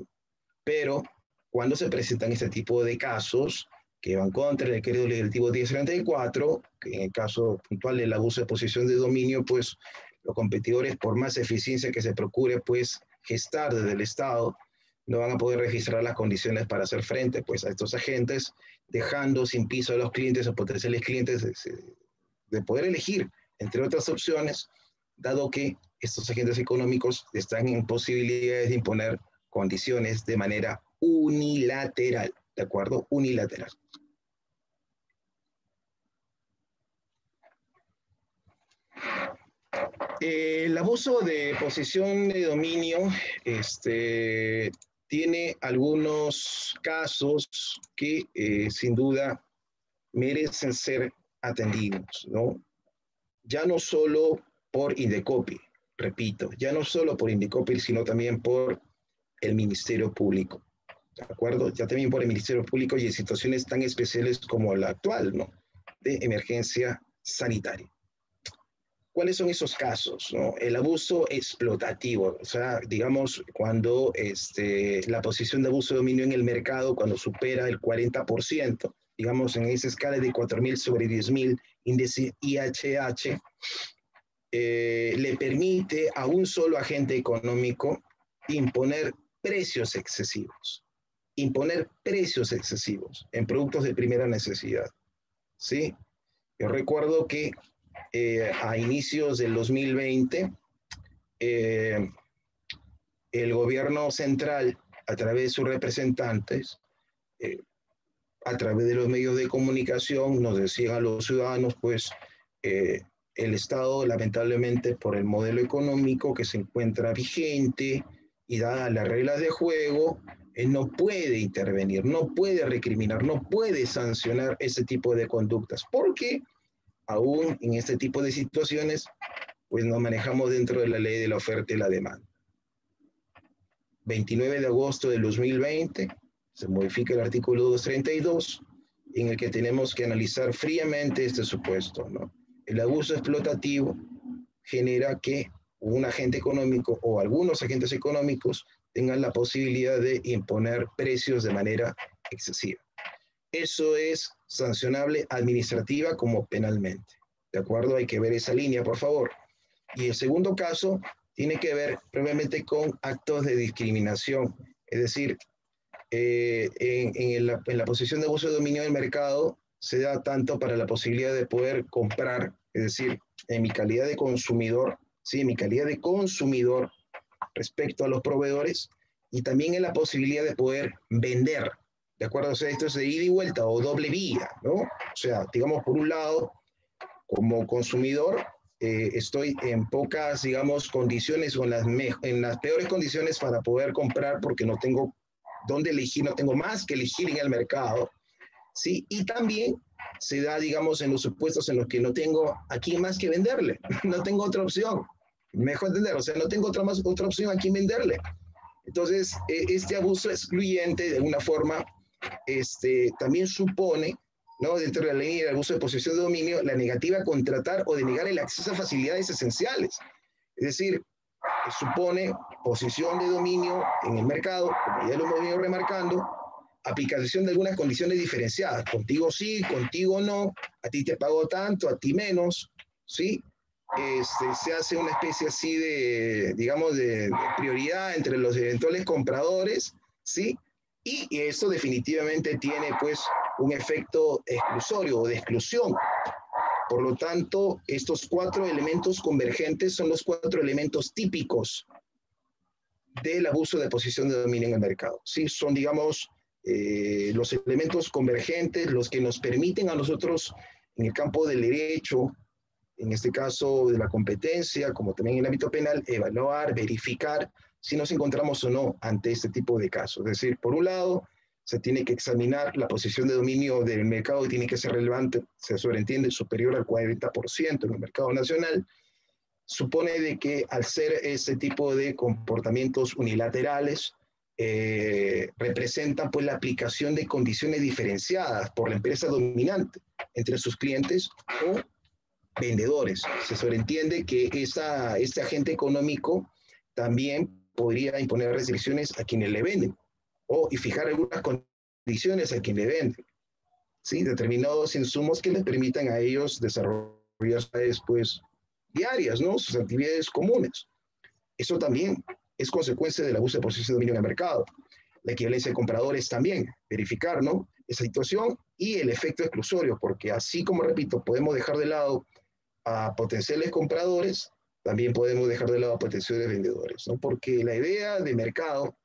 Pero cuando se presentan este tipo de casos que van contra el decreto legislativo 1034, que en el caso puntual del abuso de posición de dominio, pues los competidores, por más eficiencia que se procure pues gestar desde el Estado, no van a poder registrar las condiciones para hacer frente pues a estos agentes, dejando sin piso a los clientes o potenciales clientes de poder elegir entre otras opciones, dado que estos agentes económicos están en posibilidades de imponer condiciones de manera unilateral, ¿de acuerdo? Unilateral. El abuso de posición de dominio tiene algunos casos que sin duda merecen ser atendidos, ¿no? Ya no solo por Indecopi, repito, ya no solo por Indecopi, sino también por el Ministerio Público, ¿de acuerdo? Ya también por el Ministerio Público y en situaciones tan especiales como la actual, ¿no? De emergencia sanitaria. ¿Cuáles son esos casos, ¿no? El abuso explotativo, o sea, digamos, cuando la posición de abuso de dominio en el mercado, cuando supera el 40%, digamos, en esa escala de 4.000 sobre 10.000, índice IHH, le permite a un solo agente económico imponer precios excesivos en productos de primera necesidad, ¿sí? Yo recuerdo que a inicios del 2020, el gobierno central, a través de sus representantes, a través de los medios de comunicación, nos decían a los ciudadanos, pues, el Estado, lamentablemente, por el modelo económico que se encuentra vigente y dadas las reglas de juego, no puede intervenir, no puede recriminar, no puede sancionar ese tipo de conductas, porque aún en este tipo de situaciones, pues nos manejamos dentro de la ley de la oferta y la demanda. 29 de agosto del 2020, se modifica el artículo 232, en el que tenemos que analizar fríamente este supuesto, ¿no? El abuso explotativo genera que un agente económico o algunos agentes económicos tengan la posibilidad de imponer precios de manera excesiva. Eso es sancionable administrativa como penalmente. ¿De acuerdo? Hay que ver esa línea, por favor. Y el segundo caso tiene que ver probablemente con actos de discriminación, es decir, en la posición de abuso de dominio del mercado se da tanto para la posibilidad de poder comprar, es decir, en mi calidad de consumidor, ¿sí? En mi calidad de consumidor respecto a los proveedores, y también en la posibilidad de poder vender, ¿de acuerdo? O sea, esto es de ida y vuelta o doble vía, ¿no? O sea, digamos, por un lado, como consumidor, estoy en pocas, digamos, condiciones o en las peores condiciones para poder comprar porque no tengo dónde elegir, no tengo más que elegir en el mercado, ¿sí? Y también se da, digamos, en los supuestos en los que no tengo a quién más que venderle, no tengo otra opción, mejor entender, o sea, no tengo otra opción a quién venderle. Entonces, este abuso excluyente, de alguna forma, también supone, ¿no?, dentro de la ley de abuso de posesión de dominio, la negativa a contratar o denegar el acceso a facilidades esenciales. Es decir, supone posición de dominio en el mercado, como ya lo hemos venido remarcando, aplicación de algunas condiciones diferenciadas. Contigo sí, contigo no, a ti te pago tanto, a ti menos, ¿sí? Se hace una especie así de, digamos, de prioridad entre los eventuales compradores, ¿sí? Y eso definitivamente tiene, pues, un efecto exclusorio o de exclusión. Por lo tanto, estos 4 elementos convergentes son los 4 elementos típicos del abuso de posición de dominio en el mercado. ¿Sí? Son, digamos, los elementos convergentes, los que nos permiten a nosotros, en el campo del derecho, en este caso de la competencia, como también en el ámbito penal, evaluar, verificar si nos encontramos o no ante este tipo de casos. Es decir, por un lado, se tiene que examinar la posición de dominio del mercado y tiene que ser relevante, se sobreentiende, superior al 40% en el mercado nacional. Supone de que al ser este tipo de comportamientos unilaterales, representan pues la aplicación de condiciones diferenciadas por la empresa dominante entre sus clientes o vendedores. Se sobreentiende que este agente económico también podría imponer restricciones a quienes le venden y fijar algunas condiciones a quienes le venden, ¿sí? Determinados insumos que les permitan a ellos desarrollar después diarias, ¿no? Sus actividades comunes. Eso también es consecuencia del abuso de posición de dominio en el mercado. La equivalencia de compradores también, verificar, ¿no?, esa situación y el efecto exclusorio, porque así como, repito, podemos dejar de lado a potenciales compradores, también podemos dejar de lado a potenciales vendedores, ¿no? Porque la idea de mercado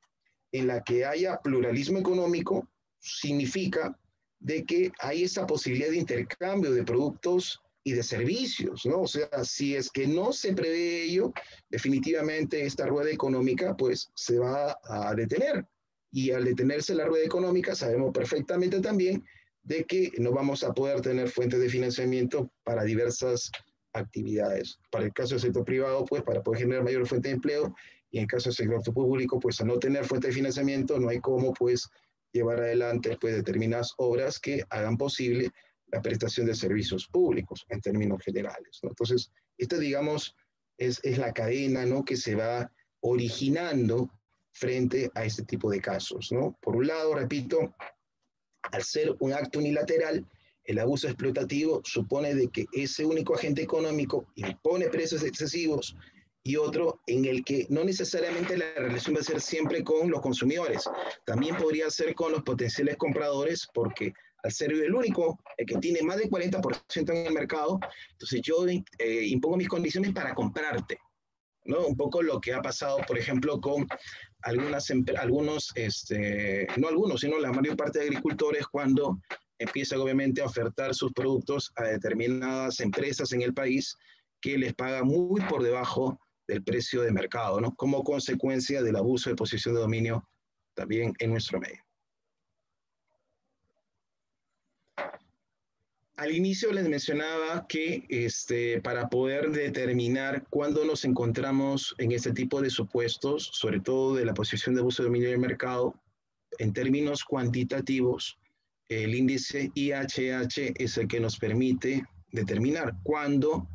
en la que haya pluralismo económico significa de que hay esa posibilidad de intercambio de productos y de servicios, ¿no? O sea, si es que no se prevé ello, definitivamente esta rueda económica pues se va a detener. Y al detenerse la rueda económica, sabemos perfectamente también de que no vamos a poder tener fuentes de financiamiento para diversas actividades. Para el caso del sector privado, pues para poder generar mayor fuente de empleo, y en el caso del sector público, pues al no tener fuente de financiamiento, no hay cómo pues llevar adelante pues determinadas obras que hagan posible la prestación de servicios públicos en términos generales, ¿no? Entonces, esta, digamos, es la cadena, ¿no?, que se va originando frente a este tipo de casos, ¿no? Por un lado, repito, al ser un acto unilateral, el abuso explotativo supone de que ese único agente económico impone precios excesivos, y otro en el que no necesariamente la relación va a ser siempre con los consumidores, también podría ser con los potenciales compradores, porque al ser el único que tiene más del 40% en el mercado, entonces yo impongo mis condiciones para comprarte, ¿no? Un poco lo que ha pasado, por ejemplo, con no algunos, sino la mayor parte de agricultores cuando empiezan obviamente a ofertar sus productos a determinadas empresas en el país que les pagan muy por debajo del precio de mercado, ¿no?, como consecuencia del abuso de posición de dominio también en nuestro medio. Al inicio les mencionaba que para poder determinar cuándo nos encontramos en este tipo de supuestos, sobre todo de la posición de abuso de dominio del mercado, en términos cuantitativos, el índice IHH es el que nos permite determinar cuándo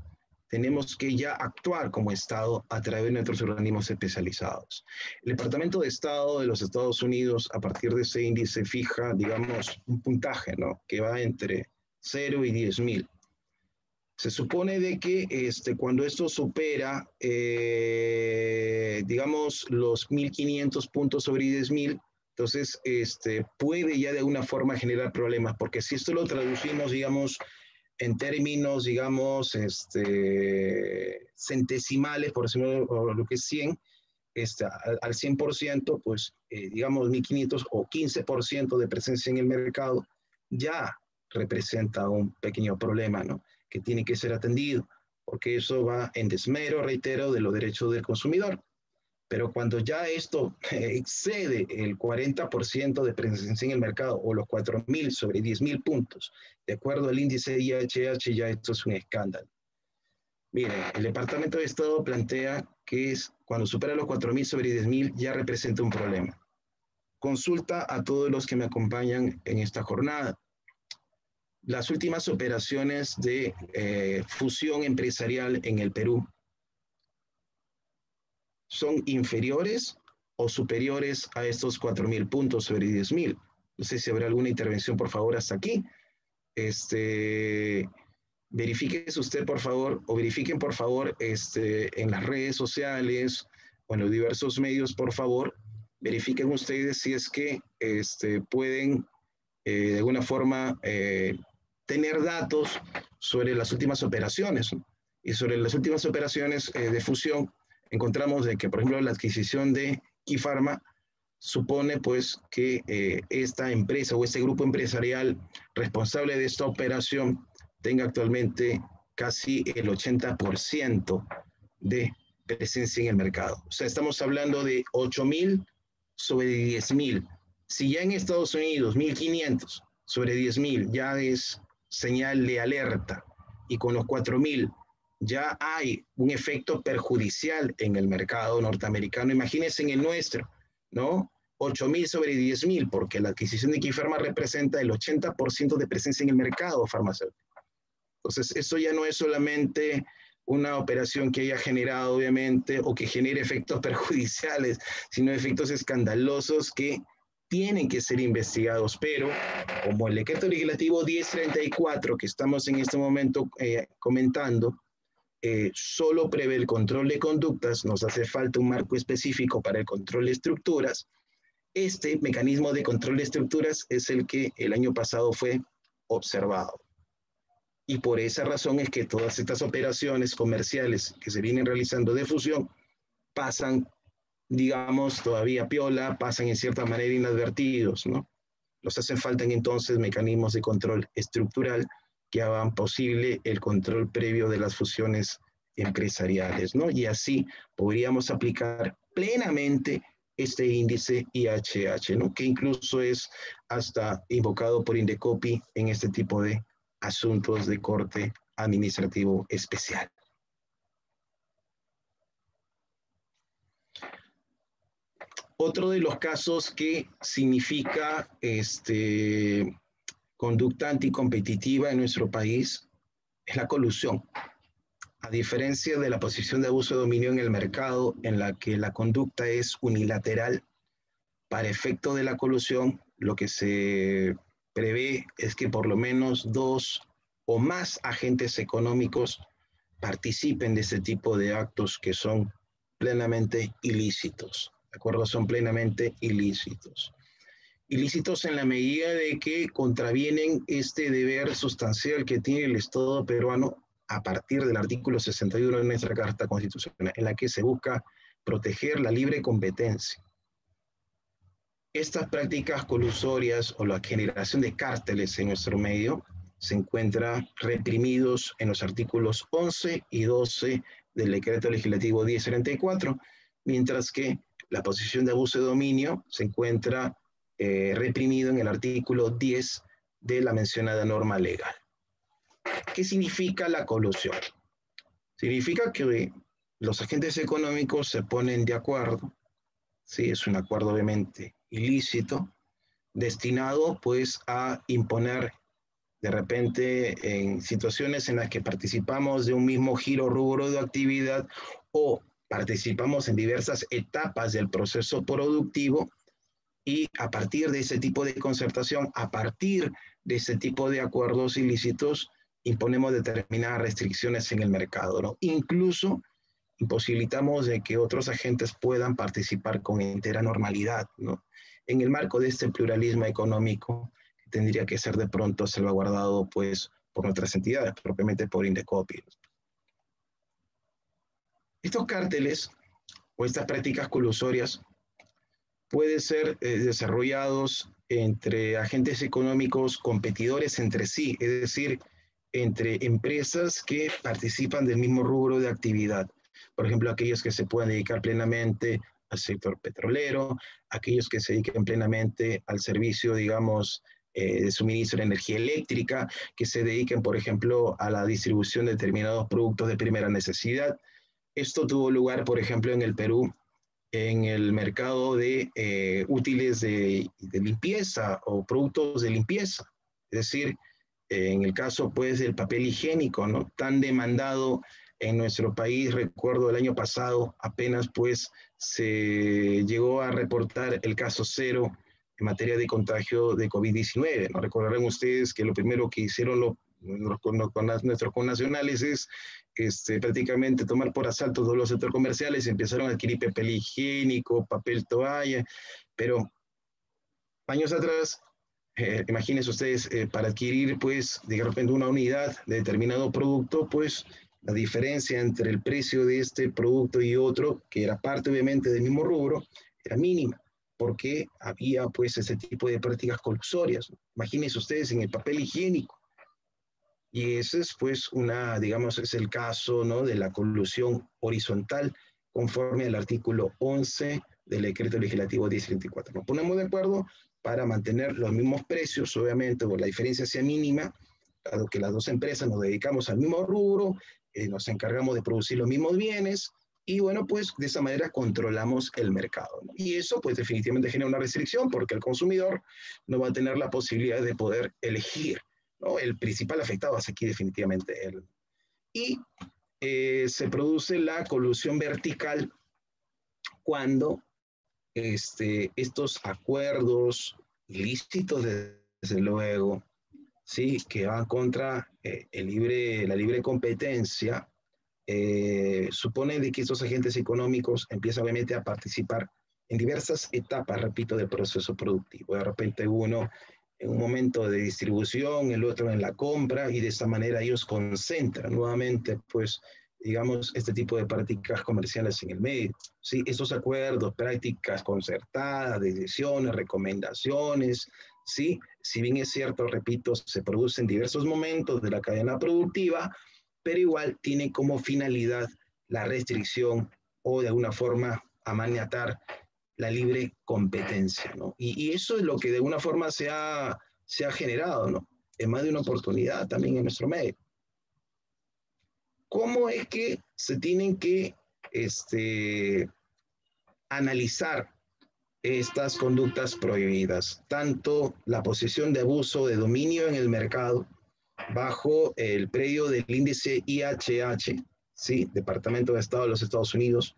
tenemos que ya actuar como Estado a través de nuestros organismos especializados. El Departamento de Estado de los Estados Unidos, a partir de ese índice, fija, digamos, un puntaje, ¿no?, que va entre 0 y 10.000. Se supone de que cuando esto supera, digamos, los 1.500 puntos sobre 10.000, entonces puede ya de alguna forma generar problemas, porque si esto lo traducimos, digamos, en términos, digamos, centesimales, por decirlo, o lo que es 100, al 100%, pues, digamos, 1.500 o 15% de presencia en el mercado, ya representa un pequeño problema, ¿no?, que tiene que ser atendido, porque eso va en desmero, reitero, de los derechos del consumidor. Pero cuando ya esto excede el 40% de presencia en el mercado o los 4.000 sobre 10.000 puntos, de acuerdo al índice IHH, ya esto es un escándalo. Miren, el Departamento de Estado plantea que cuando supera los 4.000 sobre 10.000 ya representa un problema. Consulta a todos los que me acompañan en esta jornada. Las últimas operaciones de fusión empresarial en el Perú, ¿son inferiores o superiores a estos 4.000 puntos sobre 10.000? No sé si habrá alguna intervención, por favor, hasta aquí. Verifíquese usted, por favor, o verifiquen, por favor, en las redes sociales o en los diversos medios, por favor, verifiquen ustedes si es que pueden, de alguna forma, tener datos sobre las últimas operaciones, ¿no? Y sobre las últimas operaciones de fusión, encontramos de que, por ejemplo, la adquisición de Quifarma supone, pues, que esta empresa o este grupo empresarial responsable de esta operación tenga actualmente casi el 80% de presencia en el mercado. O sea, estamos hablando de 8.000 sobre 10.000. Si ya en Estados Unidos 1.500 sobre 10.000 ya es señal de alerta, y con los 4.000 ya hay un efecto perjudicial en el mercado norteamericano, imagínense en el nuestro, ¿no? 8.000 sobre 10.000, porque la adquisición de Quifarma representa el 80% de presencia en el mercado farmacéutico. Entonces, esto ya no es solamente una operación que haya generado, obviamente, o que genere efectos perjudiciales, sino efectos escandalosos que tienen que ser investigados, pero como el decreto legislativo 1034 que estamos en este momento comentando, solo prevé el control de conductas, nos hace falta un marco específico para el control de estructuras. Este mecanismo de control de estructuras es el que el año pasado fue observado. Y por esa razón es que todas estas operaciones comerciales que se vienen realizando de fusión pasan, digamos, todavía piola, pasan en cierta manera inadvertidos, ¿no? Nos hacen falta entonces mecanismos de control estructural que hagan posible el control previo de las fusiones empresariales, ¿no? Y así podríamos aplicar plenamente este índice IHH, ¿no?, que incluso es hasta invocado por Indecopi en este tipo de asuntos de corte administrativo especial. Otro de los casos que significa conducta anticompetitiva en nuestro país es la colusión. A diferencia de la posición de abuso de dominio en el mercado, en la que la conducta es unilateral, para efecto de la colusión, lo que se prevé es que por lo menos 2 o más agentes económicos participen de este tipo de actos que son plenamente ilícitos. ¿De acuerdo? Son plenamente ilícitos. Ilícitos en la medida de que contravienen este deber sustancial que tiene el Estado peruano a partir del artículo 61 de nuestra Carta Constitucional, en la que se busca proteger la libre competencia. Estas prácticas colusorias o la generación de cárteles en nuestro medio se encuentran reprimidos en los artículos 11 y 12 del Decreto Legislativo 1034, mientras que la posición de abuso de dominio se encuentra reprimido en el artículo 10 de la mencionada norma legal. ¿Qué significa la colusión? Significa que los agentes económicos se ponen de acuerdo, ¿sí? Es un acuerdo obviamente ilícito, destinado pues a imponer de repente en situaciones en las que participamos de un mismo giro rubro de actividad o participamos en diversas etapas del proceso productivo, y a partir de ese tipo de concertación, a partir de ese tipo de acuerdos ilícitos, imponemos determinadas restricciones en el mercado, ¿no? Incluso imposibilitamos de que otros agentes puedan participar con entera normalidad, ¿no? En el marco de este pluralismo económico, que tendría que ser de pronto salvaguardado pues, por nuestras entidades, propiamente por Indecopi. Estos cárteles o estas prácticas colusorias pueden ser desarrollados entre agentes económicos competidores entre sí, es decir, entre empresas que participan del mismo rubro de actividad. Por ejemplo, aquellos que se puedan dedicar plenamente al sector petrolero, aquellos que se dediquen plenamente al servicio, digamos, de suministro de energía eléctrica, que se dediquen, por ejemplo, a la distribución de determinados productos de primera necesidad. Esto tuvo lugar, por ejemplo, en el Perú, en el mercado de útiles de limpieza o productos de limpieza. Es decir, en el caso pues del papel higiénico, ¿no? Tan demandado en nuestro país, recuerdo el año pasado, apenas pues se llegó a reportar el caso cero en materia de contagio de COVID-19. ¿No? Recordarán ustedes que lo primero que hicieron nuestros connacionales es prácticamente tomar por asalto todos los centros comerciales, empezaron a adquirir papel higiénico, papel toalla, pero años atrás, imagínense ustedes, para adquirir pues de repente una unidad de determinado producto, pues la diferencia entre el precio de este producto y otro, que era parte obviamente del mismo rubro, era mínima, porque había pues ese tipo de prácticas colusorias. Imagínense ustedes en el papel higiénico. Y ese es pues digamos, es el caso, ¿no?, de la colusión horizontal conforme al artículo 11 del decreto legislativo 1034. Nos ponemos de acuerdo para mantener los mismos precios, obviamente, o la diferencia sea mínima, dado que las dos empresas nos dedicamos al mismo rubro, nos encargamos de producir los mismos bienes, y bueno, pues de esa manera controlamos el mercado, ¿no? Y eso pues definitivamente genera una restricción porque el consumidor no va a tener la posibilidad de poder elegir, ¿no? El principal afectado es aquí definitivamente él. Y se produce la colusión vertical cuando estos acuerdos ilícitos, desde luego, ¿sí?, que van contra la libre competencia, supone de que estos agentes económicos empiezan obviamente a participar en diversas etapas, repito, del proceso productivo. De repente uno en un momento de distribución, el otro en la compra, y de esta manera ellos concentran nuevamente, pues, digamos, este tipo de prácticas comerciales en el medio. ¿Sí? Estos acuerdos, prácticas concertadas, decisiones, recomendaciones, ¿sí?, si bien es cierto, repito, se producen en diversos momentos de la cadena productiva, pero igual tiene como finalidad la restricción o de alguna forma amaniatar la libre competencia, ¿no? Y eso es lo que de alguna forma se ha generado, ¿no?, en más de una oportunidad también en nuestro medio. ¿Cómo es que se tienen que analizar estas conductas prohibidas? Tanto la posición de abuso de dominio en el mercado bajo el predio del índice IHH, ¿sí?, Departamento de Estado de los Estados Unidos.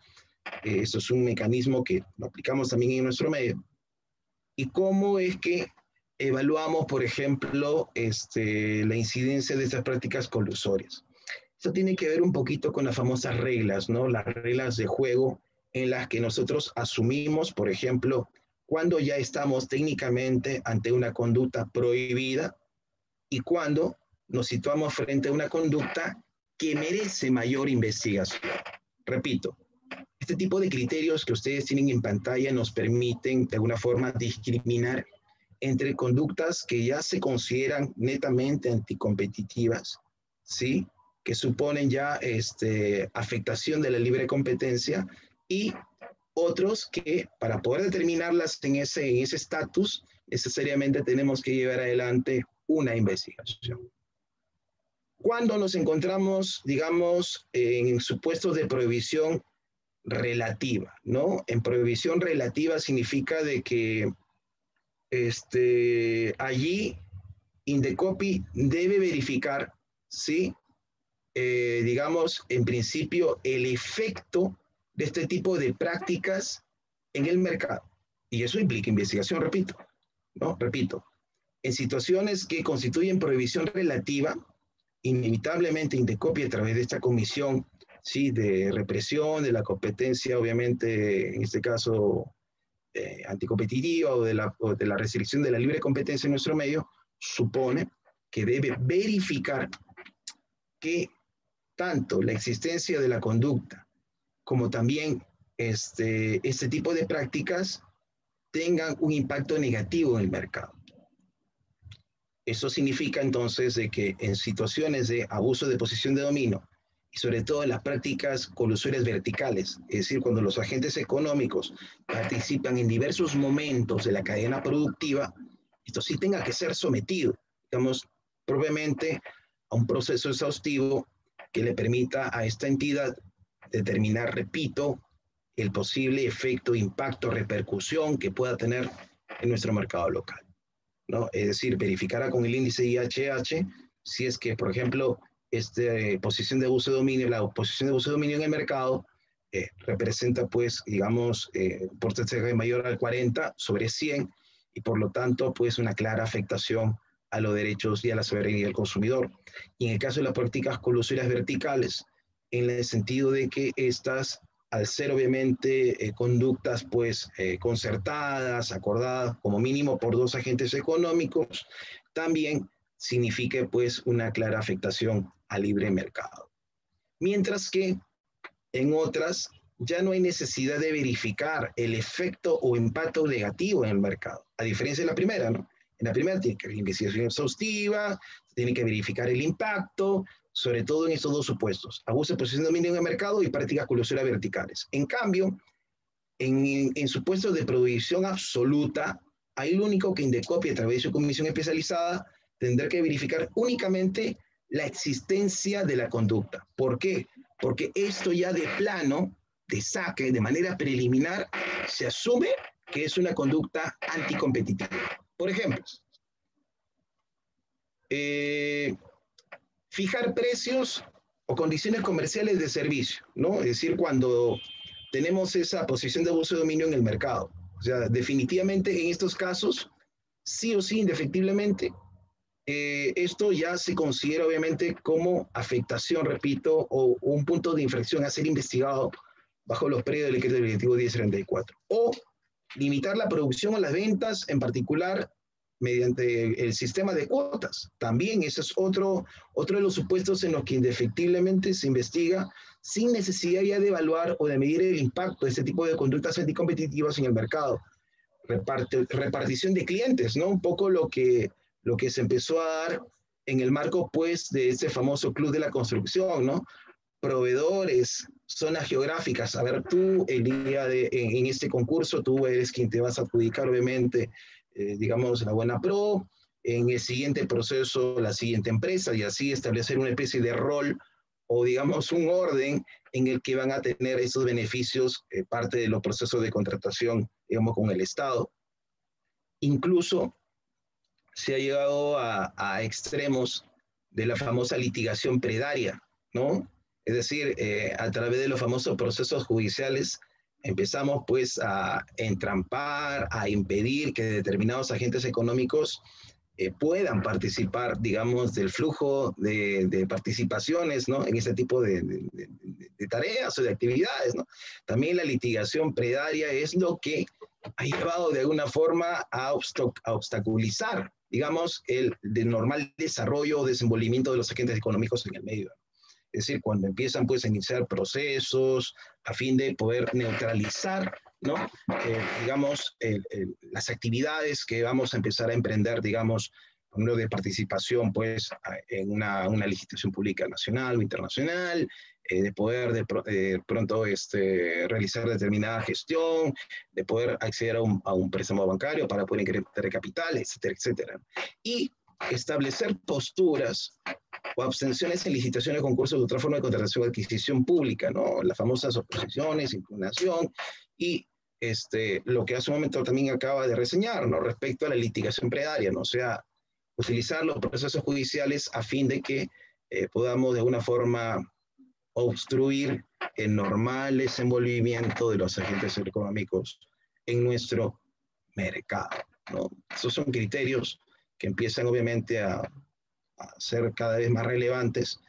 Eso es un mecanismo que lo aplicamos también en nuestro medio. ¿Y cómo es que evaluamos, por ejemplo, la incidencia de estas prácticas colusorias? Esto tiene que ver un poquito con las famosas reglas, ¿no? Las reglas de juego en las que nosotros asumimos, por ejemplo, cuando ya estamos técnicamente ante una conducta prohibida y cuando nos situamos frente a una conducta que merece mayor investigación. Repito, este tipo de criterios que ustedes tienen en pantalla nos permiten de alguna forma discriminar entre conductas que ya se consideran netamente anticompetitivas, ¿sí?, que suponen ya afectación de la libre competencia, y otros que para poder determinarlas en ese estatus necesariamente tenemos que llevar adelante una investigación. cuando nos encontramos, digamos, en supuestos de prohibición relativa, ¿no? En prohibición relativa significa de que allí Indecopi debe verificar, ¿sí? Digamos, en principio, el efecto de este tipo de prácticas en el mercado. Y eso implica investigación, repito, ¿no? Repito, en situaciones que constituyen prohibición relativa, inevitablemente Indecopi, a través de esta comisión, ¿sí? De represión de la competencia, obviamente, en este caso, anticompetitiva o de la restricción de la libre competencia en nuestro medio, supone que debe verificar que tanto la existencia de la conducta como también este tipo de prácticas tengan un impacto negativo en el mercado. Eso significa entonces de que en situaciones de abuso de posición de dominio y sobre todo en las prácticas colusorias verticales, es decir, cuando los agentes económicos participan en diversos momentos de la cadena productiva, esto sí tenga que ser sometido, digamos, propiamente a un proceso exhaustivo que le permita a esta entidad determinar, repito, el posible efecto, impacto, repercusión que pueda tener en nuestro mercado local, ¿no? Es decir, verificará con el índice IHH si es que, por ejemplo, posición de abuso de dominio, la posición de abuso de dominio en el mercado representa, pues, digamos, porcentaje mayor al 40 sobre 100 y por lo tanto, pues, una clara afectación a los derechos y a la soberanía del consumidor. Y en el caso de las prácticas colusorias verticales, en el sentido de que estas, al ser obviamente conductas pues concertadas, acordadas como mínimo por dos agentes económicos, también significa pues una clara afectación al libre mercado. Mientras que en otras ya no hay necesidad de verificar el efecto o impacto negativo en el mercado, a diferencia de la primera, ¿no? En la primera tiene que haber investigación exhaustiva, tiene que verificar el impacto, sobre todo en estos dos supuestos, abuso de posición de dominio en el mercado y prácticas colusorias verticales. En cambio, en supuestos de prohibición absoluta, hay lo único que Indecopi, a través de su comisión especializada, tendrá que verificar únicamente la existencia de la conducta. ¿Por qué? Porque esto ya de plano, de saque, de manera preliminar, se asume que es una conducta anticompetitiva. Por ejemplo, fijar precios o condiciones comerciales de servicio, ¿no? Es decir, cuando tenemos esa posición de abuso de dominio en el mercado. O sea, definitivamente en estos casos, sí o sí, indefectiblemente, esto ya se considera obviamente como afectación, repito, o un punto de infracción a ser investigado bajo los predios del decreto legislativo 1034. O limitar la producción o las ventas, en particular mediante el sistema de cuotas. También ese es otro de los supuestos en los que indefectiblemente se investiga sin necesidad ya de evaluar o de medir el impacto de este tipo de conductas anticompetitivas en el mercado. Repartición de clientes, ¿no? Un poco lo que se empezó a dar en el marco, pues, de ese famoso club de la construcción, ¿no? Proveedores, zonas geográficas. A ver, tú, en este concurso, tú eres quien te vas a adjudicar, obviamente, digamos, la buena pro, en el siguiente proceso, la siguiente empresa, y así establecer una especie de rol o, digamos, un orden en el que van a tener esos beneficios, parte de los procesos de contratación, digamos, con el Estado. Incluso se ha llegado a extremos de la famosa litigación predaria, ¿no? Es decir, a través de los famosos procesos judiciales empezamos pues a entrampar, a impedir que determinados agentes económicos puedan participar, digamos, del flujo de participaciones, ¿no? En este tipo de tareas o de actividades, ¿no? También la litigación predaria es lo que ha llevado de alguna forma a obstaculizar, digamos, el normal desarrollo o desenvolvimiento de los agentes económicos en el medio. Es decir, cuando empiezan pues a iniciar procesos a fin de poder neutralizar, ¿no? Digamos, las actividades que vamos a empezar a emprender, digamos, por medio de participación pues en una licitación pública nacional o internacional, de poder de pronto realizar determinada gestión, de poder acceder a un préstamo bancario para poder incrementar el capital, etcétera, etcétera. Y establecer posturas o abstenciones en licitaciones, concursos de otra forma de contratación o adquisición pública, ¿no? Las famosas oposiciones, impugnación y lo que hace un momento también acaba de reseñar, ¿no? Respecto a la litigación predaria, ¿no? O sea, utilizar los procesos judiciales a fin de que podamos de alguna forma obstruir el normal desenvolvimiento de los agentes económicos en nuestro mercado, ¿no? Esos son criterios que empiezan obviamente a ser cada vez más relevantes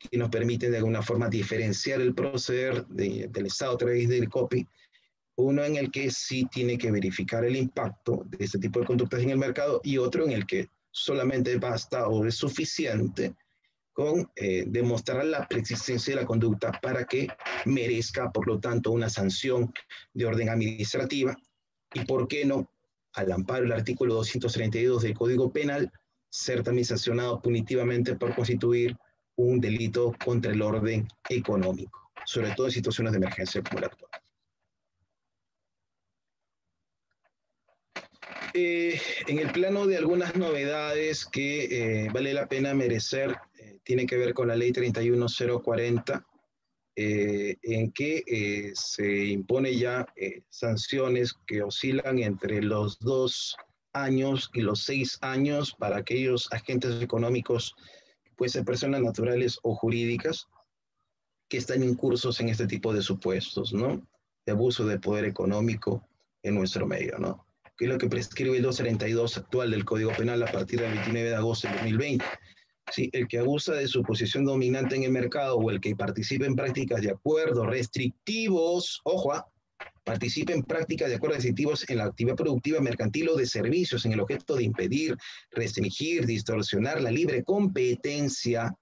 y que nos permiten de alguna forma diferenciar el proceder del Estado a través del COPI, uno en el que sí tiene que verificar el impacto de este tipo de conductas en el mercado y otro en el que solamente basta o es suficiente con demostrar la preexistencia de la conducta para que merezca, por lo tanto, una sanción de orden administrativa y, ¿por qué no?, al amparo del artículo 232 del Código Penal, ser también sancionado punitivamente por constituir un delito contra el orden económico, sobre todo en situaciones de emergencia como la actual. En el plano de algunas novedades que vale la pena merecer, tiene que ver con la ley 31040, en que se impone ya sanciones que oscilan entre los 2 años y los 6 años para aquellos agentes económicos, pueden ser personas naturales o jurídicas, que están incursos en este tipo de supuestos, ¿no? De abuso de poder económico en nuestro medio, ¿no? Que es lo que prescribe el 232 actual del Código Penal a partir del 29 de agosto de 2020. Sí, el que abusa de su posición dominante en el mercado o el que participe en prácticas de acuerdos restrictivos, ojo, participe en prácticas de acuerdos restrictivos en la actividad productiva, mercantil o de servicios en el objeto de impedir, restringir, distorsionar la libre competencia,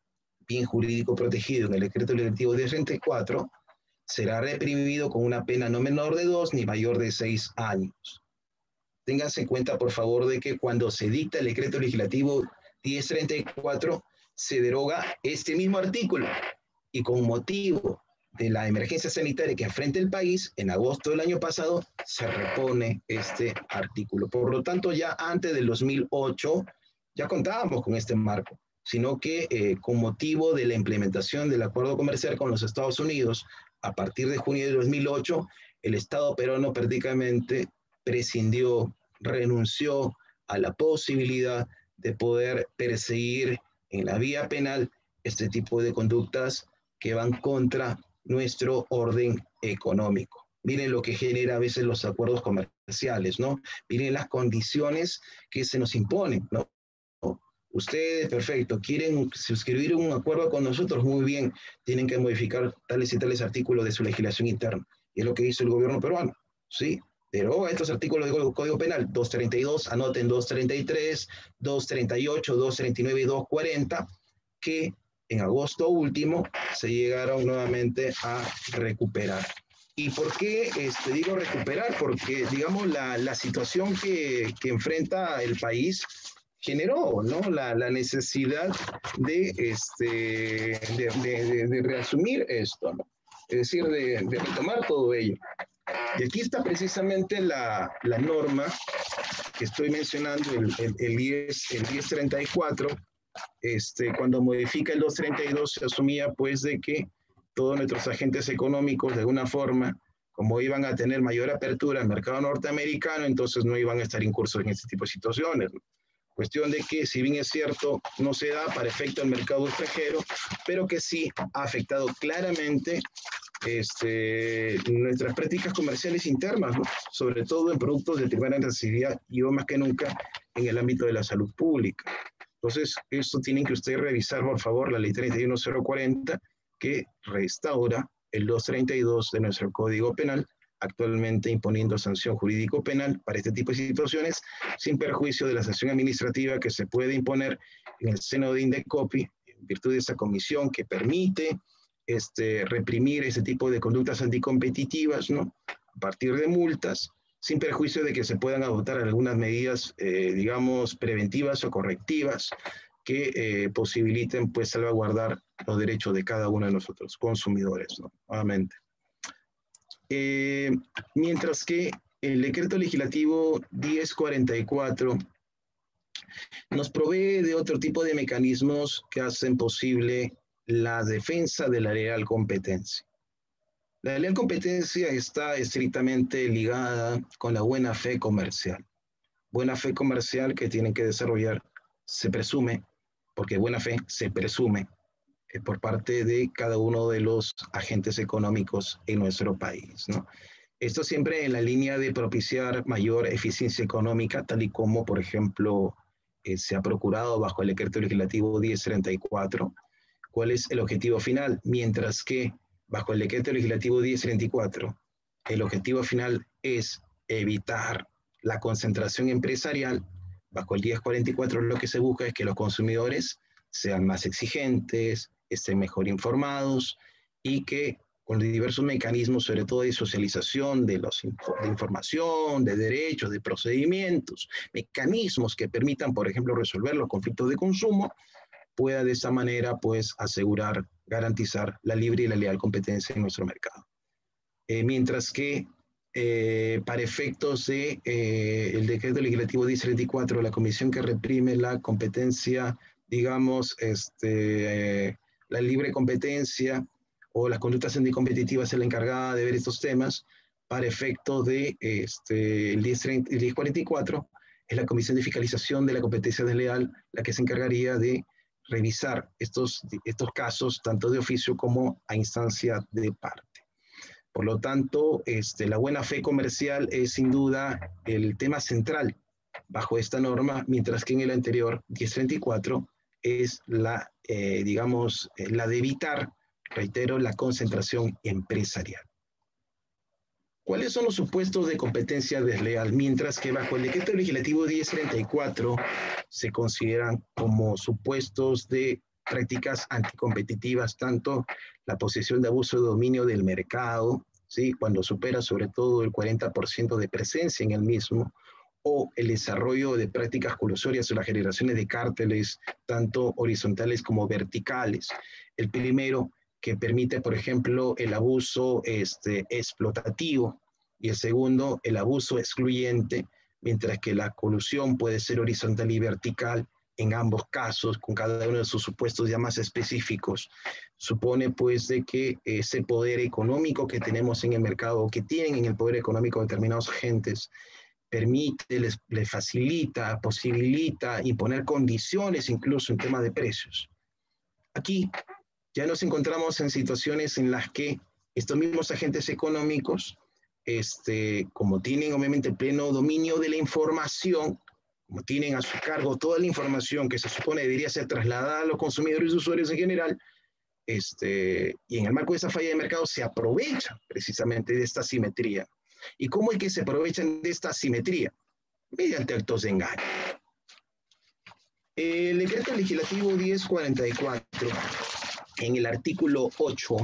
bien jurídico protegido en el decreto legislativo 1034, será reprimido con una pena no menor de 2 ni mayor de 6 años. Ténganse en cuenta, por favor, de que cuando se dicta el decreto legislativo 1034, se deroga este mismo artículo y con motivo de la emergencia sanitaria que enfrenta el país, en agosto del año pasado, se repone este artículo. Por lo tanto, ya antes del 2008, ya contábamos con este marco, sino que con motivo de la implementación del acuerdo comercial con los Estados Unidos, a partir de junio de 2008, el Estado peruano prácticamente prescindió, renunció a la posibilidad de poder perseguir en la vía penal este tipo de conductas que van contra nuestro orden económico. Miren lo que genera a veces los acuerdos comerciales, ¿no? Miren las condiciones que se nos imponen, ¿no? Ustedes, perfecto, quieren suscribir un acuerdo con nosotros, muy bien, tienen que modificar tales y tales artículos de su legislación interna. Y es lo que hizo el gobierno peruano, ¿sí? Deroga estos artículos del Código Penal, 232, anoten 233, 238, 239 y 240, que en agosto último se llegaron nuevamente a recuperar. ¿Y por qué digo recuperar? Porque, digamos, la situación que enfrenta el país generó, ¿no?, la necesidad de reasumir esto, ¿no? Es decir, de retomar todo ello. Y aquí está precisamente la norma que estoy mencionando, el 1034, cuando modifica el 232 se asumía pues de que todos nuestros agentes económicos de alguna forma, como iban a tener mayor apertura al mercado norteamericano, entonces no iban a estar incursos en este tipo de situaciones, ¿no? Cuestión de que, si bien es cierto, no se da para efecto al mercado extranjero, pero que sí ha afectado claramente nuestras prácticas comerciales internas, ¿no?, sobre todo en productos de primera necesidad y más que nunca en el ámbito de la salud pública. Entonces, esto tienen que ustedes revisar, por favor, la ley 31040, que restaura el 232 de nuestro Código Penal, actualmente imponiendo sanción jurídico-penal para este tipo de situaciones, sin perjuicio de la sanción administrativa que se puede imponer en el seno de Indecopi, en virtud de esa comisión que permite reprimir ese tipo de conductas anticompetitivas, ¿no?, a partir de multas, sin perjuicio de que se puedan adoptar algunas medidas, digamos, preventivas o correctivas que posibiliten, pues, salvaguardar los derechos de cada uno de nosotros, consumidores, ¿no?, nuevamente. Mientras que el decreto legislativo 1044 nos provee de otro tipo de mecanismos que hacen posible la defensa de la leal competencia. La leal competencia está estrictamente ligada con la buena fe comercial. Buena fe comercial que tienen que desarrollar, se presume, porque buena fe se presume por parte de cada uno de los agentes económicos en nuestro país, ¿no? Esto siempre en la línea de propiciar mayor eficiencia económica, tal y como, por ejemplo, se ha procurado bajo el decreto legislativo 1034. ¿Cuál es el objetivo final? Mientras que bajo el decreto legislativo 1034, el objetivo final es evitar la concentración empresarial. Bajo el 1044 lo que se busca es que los consumidores sean más exigentes, estén mejor informados y que con diversos mecanismos, sobre todo de socialización de información, de derechos, de procedimientos, mecanismos que permitan, por ejemplo, resolver los conflictos de consumo, pueda de esa manera, pues, asegurar, garantizar la libre y la leal competencia en nuestro mercado. Mientras que para efectos de el decreto legislativo 1034, la comisión que reprime la competencia, digamos, la libre competencia o las conductas anticompetitivas es la encargada de ver estos temas. Para efectos de el 1044 es la comisión de fiscalización de la competencia desleal la que se encargaría de revisar estos casos tanto de oficio como a instancia de parte. Por lo tanto, la buena fe comercial es sin duda el tema central bajo esta norma, mientras que en el anterior, 1034, es la de evitar, reitero, la concentración empresarial. ¿Cuáles son los supuestos de competencia desleal? Mientras que bajo el decreto legislativo 1034 se consideran como supuestos de prácticas anticompetitivas, tanto la posesión de abuso de dominio del mercado, ¿sí?, cuando supera sobre todo el 40% de presencia en el mismo, o el desarrollo de prácticas colusorias o las generaciones de cárteles, tanto horizontales como verticales. El primero, que permite, por ejemplo, el abuso explotativo, y el segundo, el abuso excluyente, mientras que la colusión puede ser horizontal y vertical. En ambos casos, con cada uno de sus supuestos ya más específicos, supone pues de que ese poder económico que tenemos en el mercado, o que tienen en el poder económico determinados agentes, permite, les facilita, posibilita imponer condiciones incluso en tema de precios. Aquí ya nos encontramos en situaciones en las que estos mismos agentes económicos, como tienen obviamente pleno dominio de la información, como tienen a su cargo toda la información que se supone debería ser trasladada a los consumidores y usuarios en general, y en el marco de esa falla de mercado se aprovechan precisamente de esta asimetría. ¿Y cómo es que se aprovechan de esta asimetría? Mediante actos de engaño. El decreto legislativo 1044, en el artículo 8,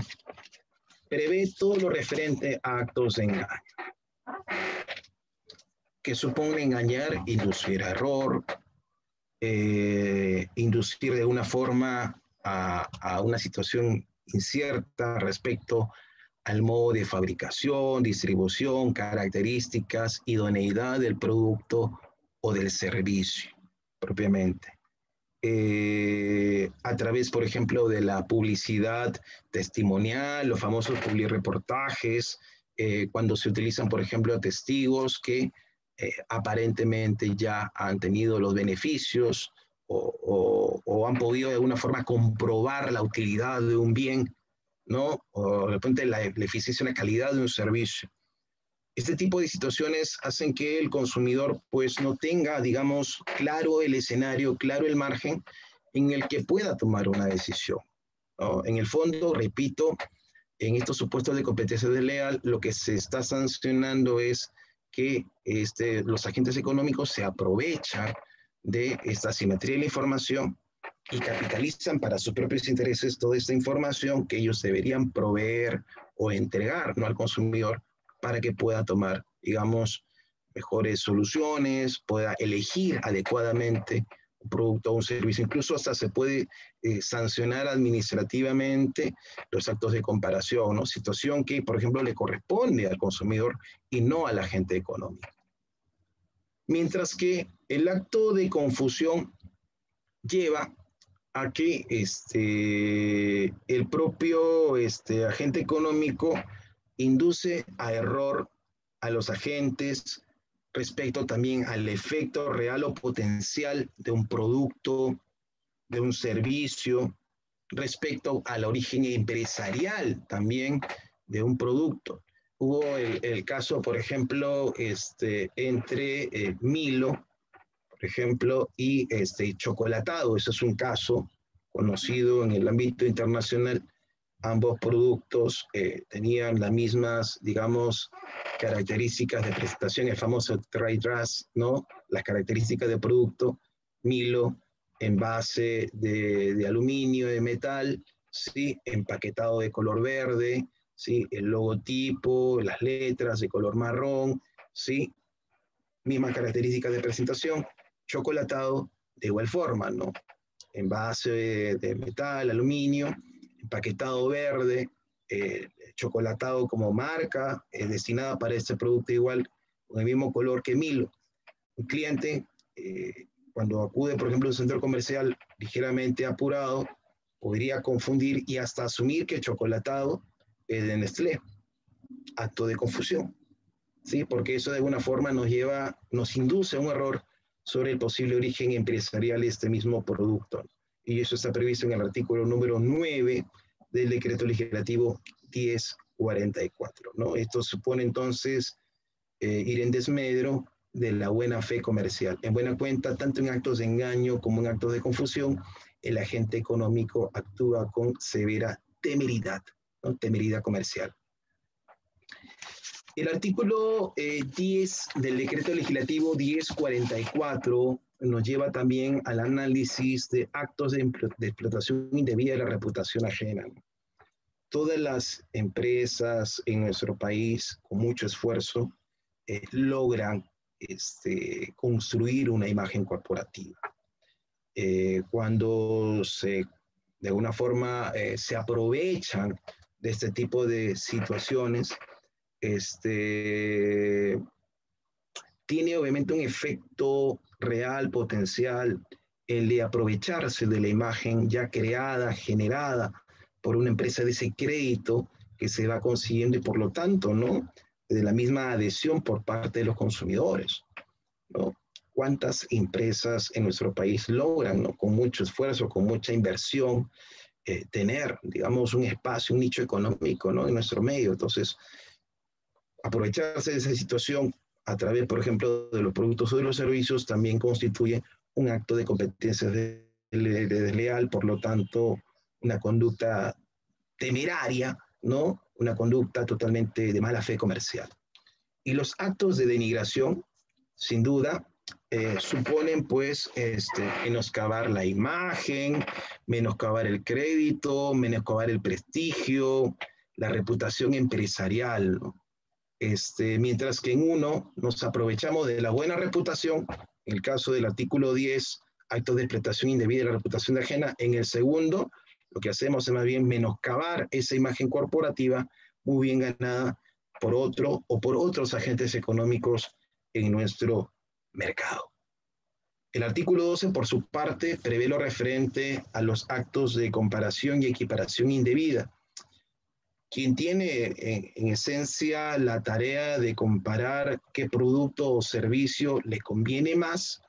prevé todo lo referente a actos de engaño, que supone engañar, inducir a error, inducir de alguna forma a una situación incierta respecto al modo de fabricación, distribución, características, idoneidad del producto o del servicio propiamente. A través, por ejemplo, de la publicidad testimonial, los famosos publireportajes, cuando se utilizan, por ejemplo, testigos que aparentemente ya han tenido los beneficios o han podido de alguna forma comprobar la utilidad de un bien, ¿no? O de repente la eficiencia y la calidad de un servicio. Este tipo de situaciones hacen que el consumidor pues no tenga, digamos, claro el escenario, claro el margen en el que pueda tomar una decisión, ¿no? En el fondo, repito, en estos supuestos de competencia desleal, lo que se está sancionando es que los agentes económicos se aprovechan de esta asimetría de la información y capitalizan para sus propios intereses toda esta información que ellos deberían proveer o entregar, ¿no?, al consumidor, para que pueda tomar, digamos, mejores soluciones, pueda elegir adecuadamente un producto o un servicio. Incluso hasta se puede sancionar administrativamente los actos de comparación, ¿no? Situación que, por ejemplo, le corresponde al consumidor y no al agente económico. Mientras que el acto de confusión lleva a que el propio agente económico induce a error a los agentes respecto también al efecto real o potencial de un producto, de un servicio, respecto al origen empresarial también de un producto. Hubo el caso, por ejemplo, entre Milo, por ejemplo, y chocolatado. Eso es un caso conocido en el ámbito internacional. Ambos productos tenían las mismas, digamos, características de presentación, el famoso dry dress, ¿no? Las características de producto, Milo, envase de aluminio, de metal, ¿sí? Empaquetado de color verde, ¿sí? El logotipo, las letras de color marrón, ¿sí? Mismas características de presentación. Chocolatado de igual forma, ¿no? Envase de metal, aluminio, empaquetado verde, chocolatado como marca, destinada para este producto igual, con el mismo color que Milo. Un cliente, cuando acude, por ejemplo, a un centro comercial ligeramente apurado, podría confundir y hasta asumir que chocolatado es de Nestlé. Acto de confusión, ¿sí? Porque eso de alguna forma nos induce a un error sobre el posible origen empresarial de este mismo producto. Y eso está previsto en el artículo número 9 del decreto legislativo 1044, ¿no? Esto supone entonces ir en desmedro de la buena fe comercial. En buena cuenta, tanto en actos de engaño como en actos de confusión, el agente económico actúa con severa temeridad, ¿no? Temeridad comercial. El artículo 10 del decreto legislativo 1044 nos lleva también al análisis de actos de explotación indebida de la reputación ajena. Todas las empresas en nuestro país, con mucho esfuerzo, logran construir una imagen corporativa. Cuando de alguna forma se aprovechan de este tipo de situaciones, tiene obviamente un efecto real, potencial, el de aprovecharse de la imagen ya creada, generada por una empresa, de ese crédito que se va consiguiendo y por lo tanto, ¿no? De la misma adhesión por parte de los consumidores, ¿no? ¿Cuántas empresas en nuestro país logran, ¿no? Con mucho esfuerzo, con mucha inversión, tener, digamos, un espacio, un nicho económico, ¿no? En nuestro medio? Entonces, aprovecharse de esa situación a través, por ejemplo, de los productos o de los servicios también constituye un acto de competencia desleal, por lo tanto, una conducta temeraria, ¿no? Una conducta totalmente de mala fe comercial. Y los actos de denigración, sin duda, suponen pues menoscabar la imagen, menoscabar el crédito, menoscabar el prestigio, la reputación empresarial, ¿no? Mientras que en uno nos aprovechamos de la buena reputación, en el caso del artículo 10, actos de explotación indebida de la reputación ajena, en el segundo, lo que hacemos es más bien menoscabar esa imagen corporativa muy bien ganada por otro o por otros agentes económicos en nuestro mercado. El artículo 12, por su parte, prevé lo referente a los actos de comparación y equiparación indebida. Quien tiene en esencia la tarea de comparar qué producto o servicio le conviene más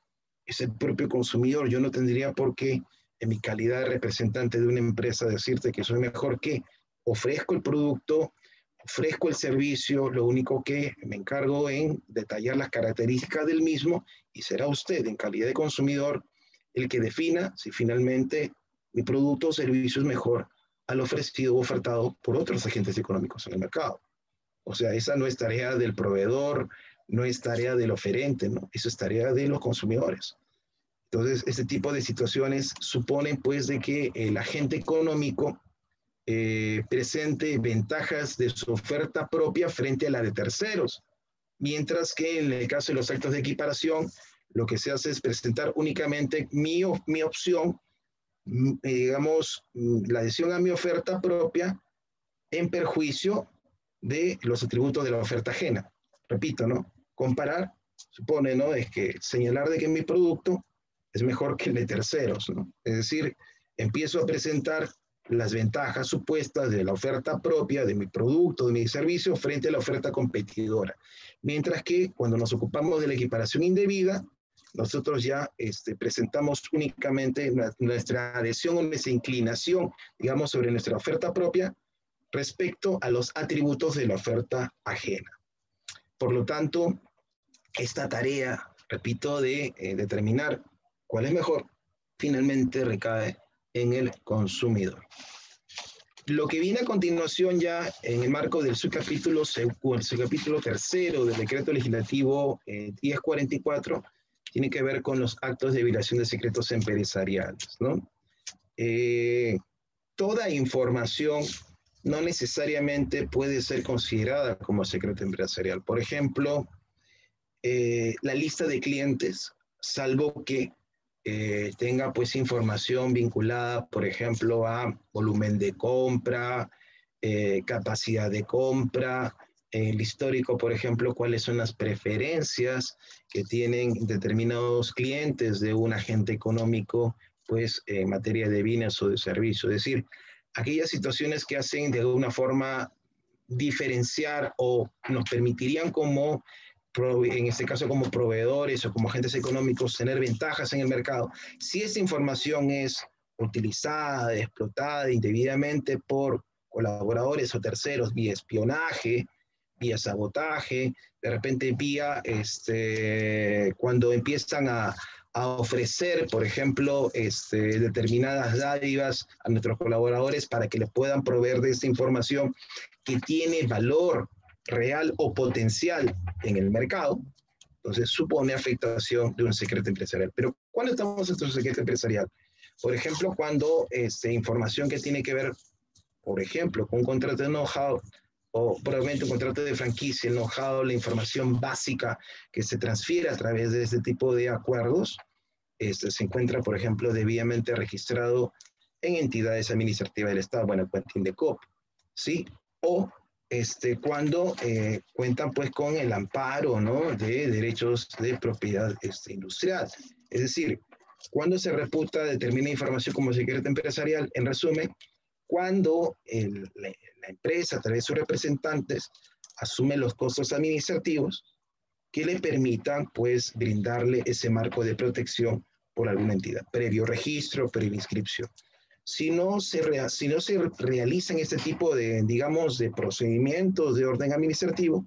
es el propio consumidor. Yo no tendría por qué, en mi calidad de representante de una empresa, decirte que soy mejor que ofrezco el producto, ofrezco el servicio, lo único que me encargo en detallar las características del mismo y será usted, en calidad de consumidor, el que defina si finalmente mi producto o servicio es mejor al ofrecido o ofertado por otros agentes económicos en el mercado. O sea, esa no es tarea del proveedor, no es tarea del oferente, ¿no? Eso es tarea de los consumidores. Entonces, este tipo de situaciones suponen pues de que el agente económico presente ventajas de su oferta propia frente a la de terceros, mientras que en el caso de los actos de equiparación, lo que se hace es presentar únicamente mi opción, digamos, la adhesión a mi oferta propia en perjuicio de los atributos de la oferta ajena. Repito, ¿no? Comparar supone, ¿no? Es que señalar de que mi producto es mejor que el de terceros, ¿no? Es decir, empiezo a presentar las ventajas supuestas de la oferta propia de mi producto, de mi servicio, frente a la oferta competidora. Mientras que cuando nos ocupamos de la equiparación indebida, nosotros ya presentamos únicamente nuestra adhesión o nuestra inclinación, digamos, sobre nuestra oferta propia respecto a los atributos de la oferta ajena. Por lo tanto, esta tarea, repito, de determinar cuál es mejor, finalmente recae en el consumidor. Lo que viene a continuación ya en el marco del subcapítulo tercero del decreto legislativo 1044 tiene que ver con los actos de violación de secretos empresariales, ¿no? Toda información no necesariamente puede ser considerada como secreto empresarial. Por ejemplo, la lista de clientes, salvo que tenga pues información vinculada, por ejemplo, a volumen de compra, capacidad de compra, el histórico, por ejemplo, cuáles son las preferencias que tienen determinados clientes de un agente económico, pues en materia de bienes o de servicios. Es decir, aquellas situaciones que hacen de alguna forma diferenciar o nos permitirían como en este caso como proveedores o como agentes económicos, tener ventajas en el mercado. Si esa información es utilizada, explotada indebidamente por colaboradores o terceros vía espionaje, vía sabotaje, de repente vía cuando empiezan a ofrecer, por ejemplo, determinadas dádivas a nuestros colaboradores para que les puedan proveer de esta información que tiene valor real o potencial en el mercado, entonces supone afectación de un secreto empresarial. Pero ¿cuándo estamos en un secreto empresarial? Por ejemplo, cuando información que tiene que ver, por ejemplo, con un contrato de know-how o probablemente un contrato de franquicia, el know-how, la información básica que se transfiere a través de este tipo de acuerdos, se encuentra, por ejemplo, debidamente registrado en entidades administrativas del Estado, bueno, cuenta Indecop, ¿sí? O cuando cuentan pues con el amparo, ¿no?, de derechos de propiedad industrial. Es decir, cuando se reputa determinada información como secreto empresarial, en resumen, cuando la empresa a través de sus representantes asume los costos administrativos que le permitan pues brindarle ese marco de protección por alguna entidad, previo registro, previa inscripción. Si no se realizan este tipo de, digamos, de procedimientos de orden administrativo,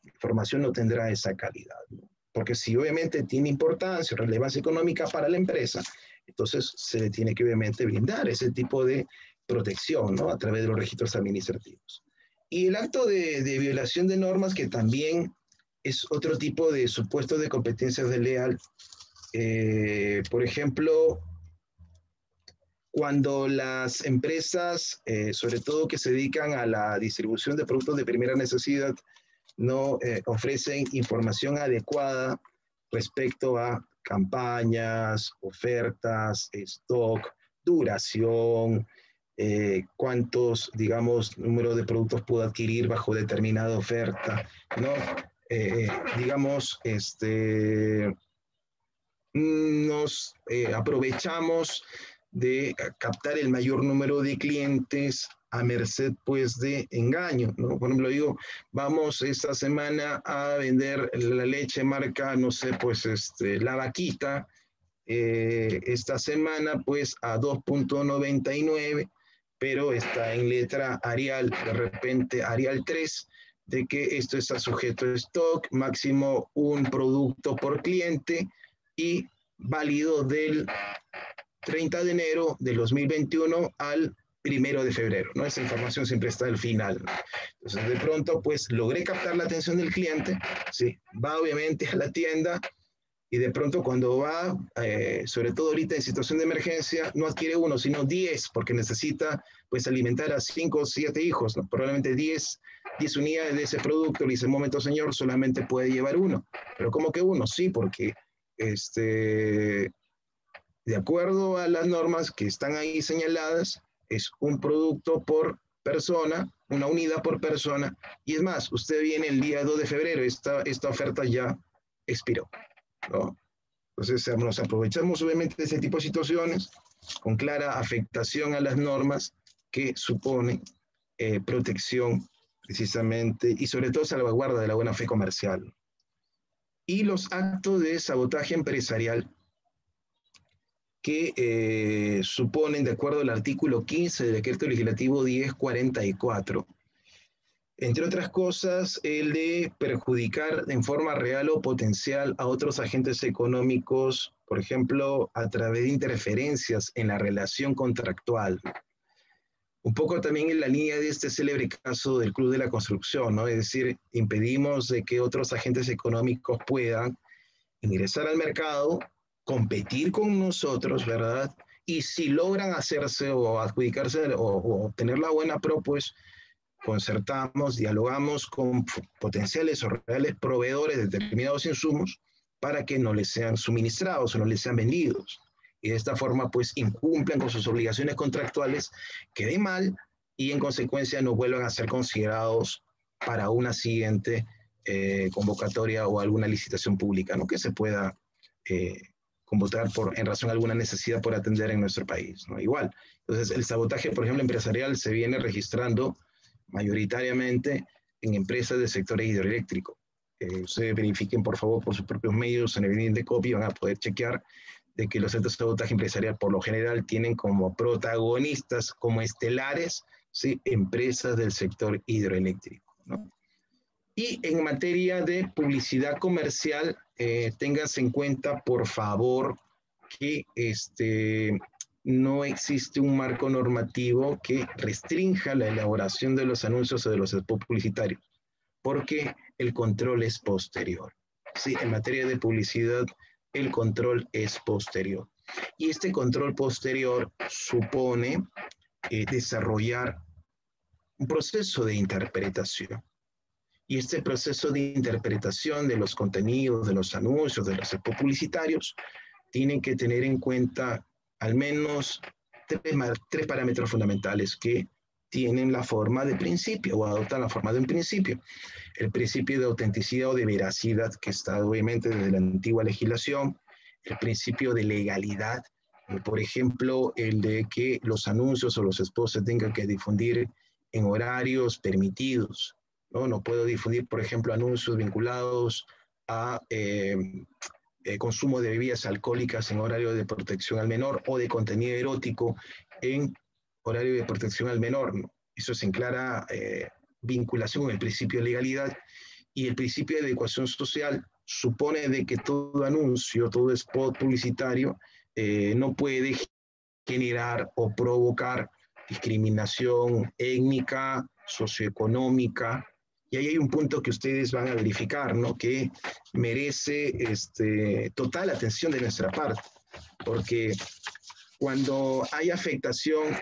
la información no tendrá esa calidad, ¿no? Porque si obviamente tiene importancia o relevancia económica para la empresa, entonces se le tiene que obviamente brindar ese tipo de protección, ¿no?, a través de los registros administrativos. Y el acto de violación de normas, que también es otro tipo de supuesto de competencia desleal, por ejemplo, cuando las empresas, sobre todo que se dedican a la distribución de productos de primera necesidad, no ofrecen información adecuada respecto a campañas, ofertas, stock, duración, cuántos, digamos, número de productos puedo adquirir bajo determinada oferta, ¿no? Digamos, nos aprovechamos de captar el mayor número de clientes a merced pues de engaño, ¿no? Por ejemplo, digo, vamos esta semana a vender la leche marca, no sé, pues la vaquita, esta semana pues a 2.99, pero está en letra Arial, de repente Arial 3, de que esto está sujeto a stock, máximo un producto por cliente y válido del 30 de enero del 2021 al 1 de febrero, ¿no? Esa información siempre está al final, ¿no? Entonces, de pronto, pues, logré captar la atención del cliente, sí, va obviamente a la tienda y de pronto cuando va, sobre todo ahorita en situación de emergencia, no adquiere uno, sino 10, porque necesita, pues, alimentar a 5 o 7 hijos, ¿no? Probablemente 10 unidades de ese producto. Le dice, un momento, señor, solamente puede llevar uno. Pero ¿cómo que uno? Sí, porque de acuerdo a las normas que están ahí señaladas, es un producto por persona, una unidad por persona. Y es más, usted viene el día 2 de febrero, esta oferta ya expiró, ¿no? Entonces nos aprovechamos obviamente de ese tipo de situaciones con clara afectación a las normas que supone protección precisamente y sobre todo salvaguarda de la buena fe comercial. Y los actos de sabotaje empresarial que suponen, de acuerdo al artículo 15 del Decreto Legislativo 1044, entre otras cosas, el de perjudicar en forma real o potencial a otros agentes económicos, por ejemplo, a través de interferencias en la relación contractual. Un poco también en la línea de este célebre caso del Club de la Construcción, ¿no? Es decir, impedimos de que otros agentes económicos puedan ingresar al mercado, competir con nosotros, ¿verdad? Y si logran hacerse o adjudicarse o obtener la buena pro, pues concertamos, dialogamos con potenciales o reales proveedores de determinados insumos para que no les sean suministrados o no les sean vendidos. Y de esta forma, pues, incumplan con sus obligaciones contractuales, queden mal y en consecuencia no vuelvan a ser considerados para una siguiente convocatoria o alguna licitación pública, ¿no? Que se pueda convocar en razón de alguna necesidad por atender en nuestro país, ¿no? Igual. Entonces, el sabotaje, por ejemplo, empresarial se viene registrando mayoritariamente en empresas del sector hidroeléctrico. Ustedes verifiquen, por favor, por sus propios medios en el Indecopy, van a poder chequear de que los actos de sabotaje empresarial por lo general tienen como protagonistas, como estelares, ¿sí?, empresas del sector hidroeléctrico, ¿no? Y en materia de publicidad comercial, ténganse en cuenta, por favor, que no existe un marco normativo que restrinja la elaboración de los anuncios o de los spots publicitarios, porque el control es posterior. Sí, en materia de publicidad, el control es posterior. Y este control posterior supone desarrollar un proceso de interpretación. Y este proceso de interpretación de los contenidos, de los anuncios, de los spots publicitarios, tiene que tener en cuenta al menos tres parámetros fundamentales que tienen la forma de principio o adoptan la forma de un principio. El principio de autenticidad o de veracidad, que está obviamente desde la antigua legislación. El principio de legalidad, por ejemplo, el de que los anuncios o los spots se tengan que difundir en horarios permitidos, ¿no? No puedo difundir, por ejemplo, anuncios vinculados a consumo de bebidas alcohólicas en horario de protección al menor o de contenido erótico en horario de protección al menor, ¿no? Eso es en clara vinculación con el principio de legalidad, y el principio de adecuación social supone de que todo anuncio, todo spot publicitario no puede generar o provocar discriminación étnica, socioeconómica. Y ahí hay un punto que ustedes van a verificar, ¿no?, que merece total atención de nuestra parte, porque cuando hay afectación,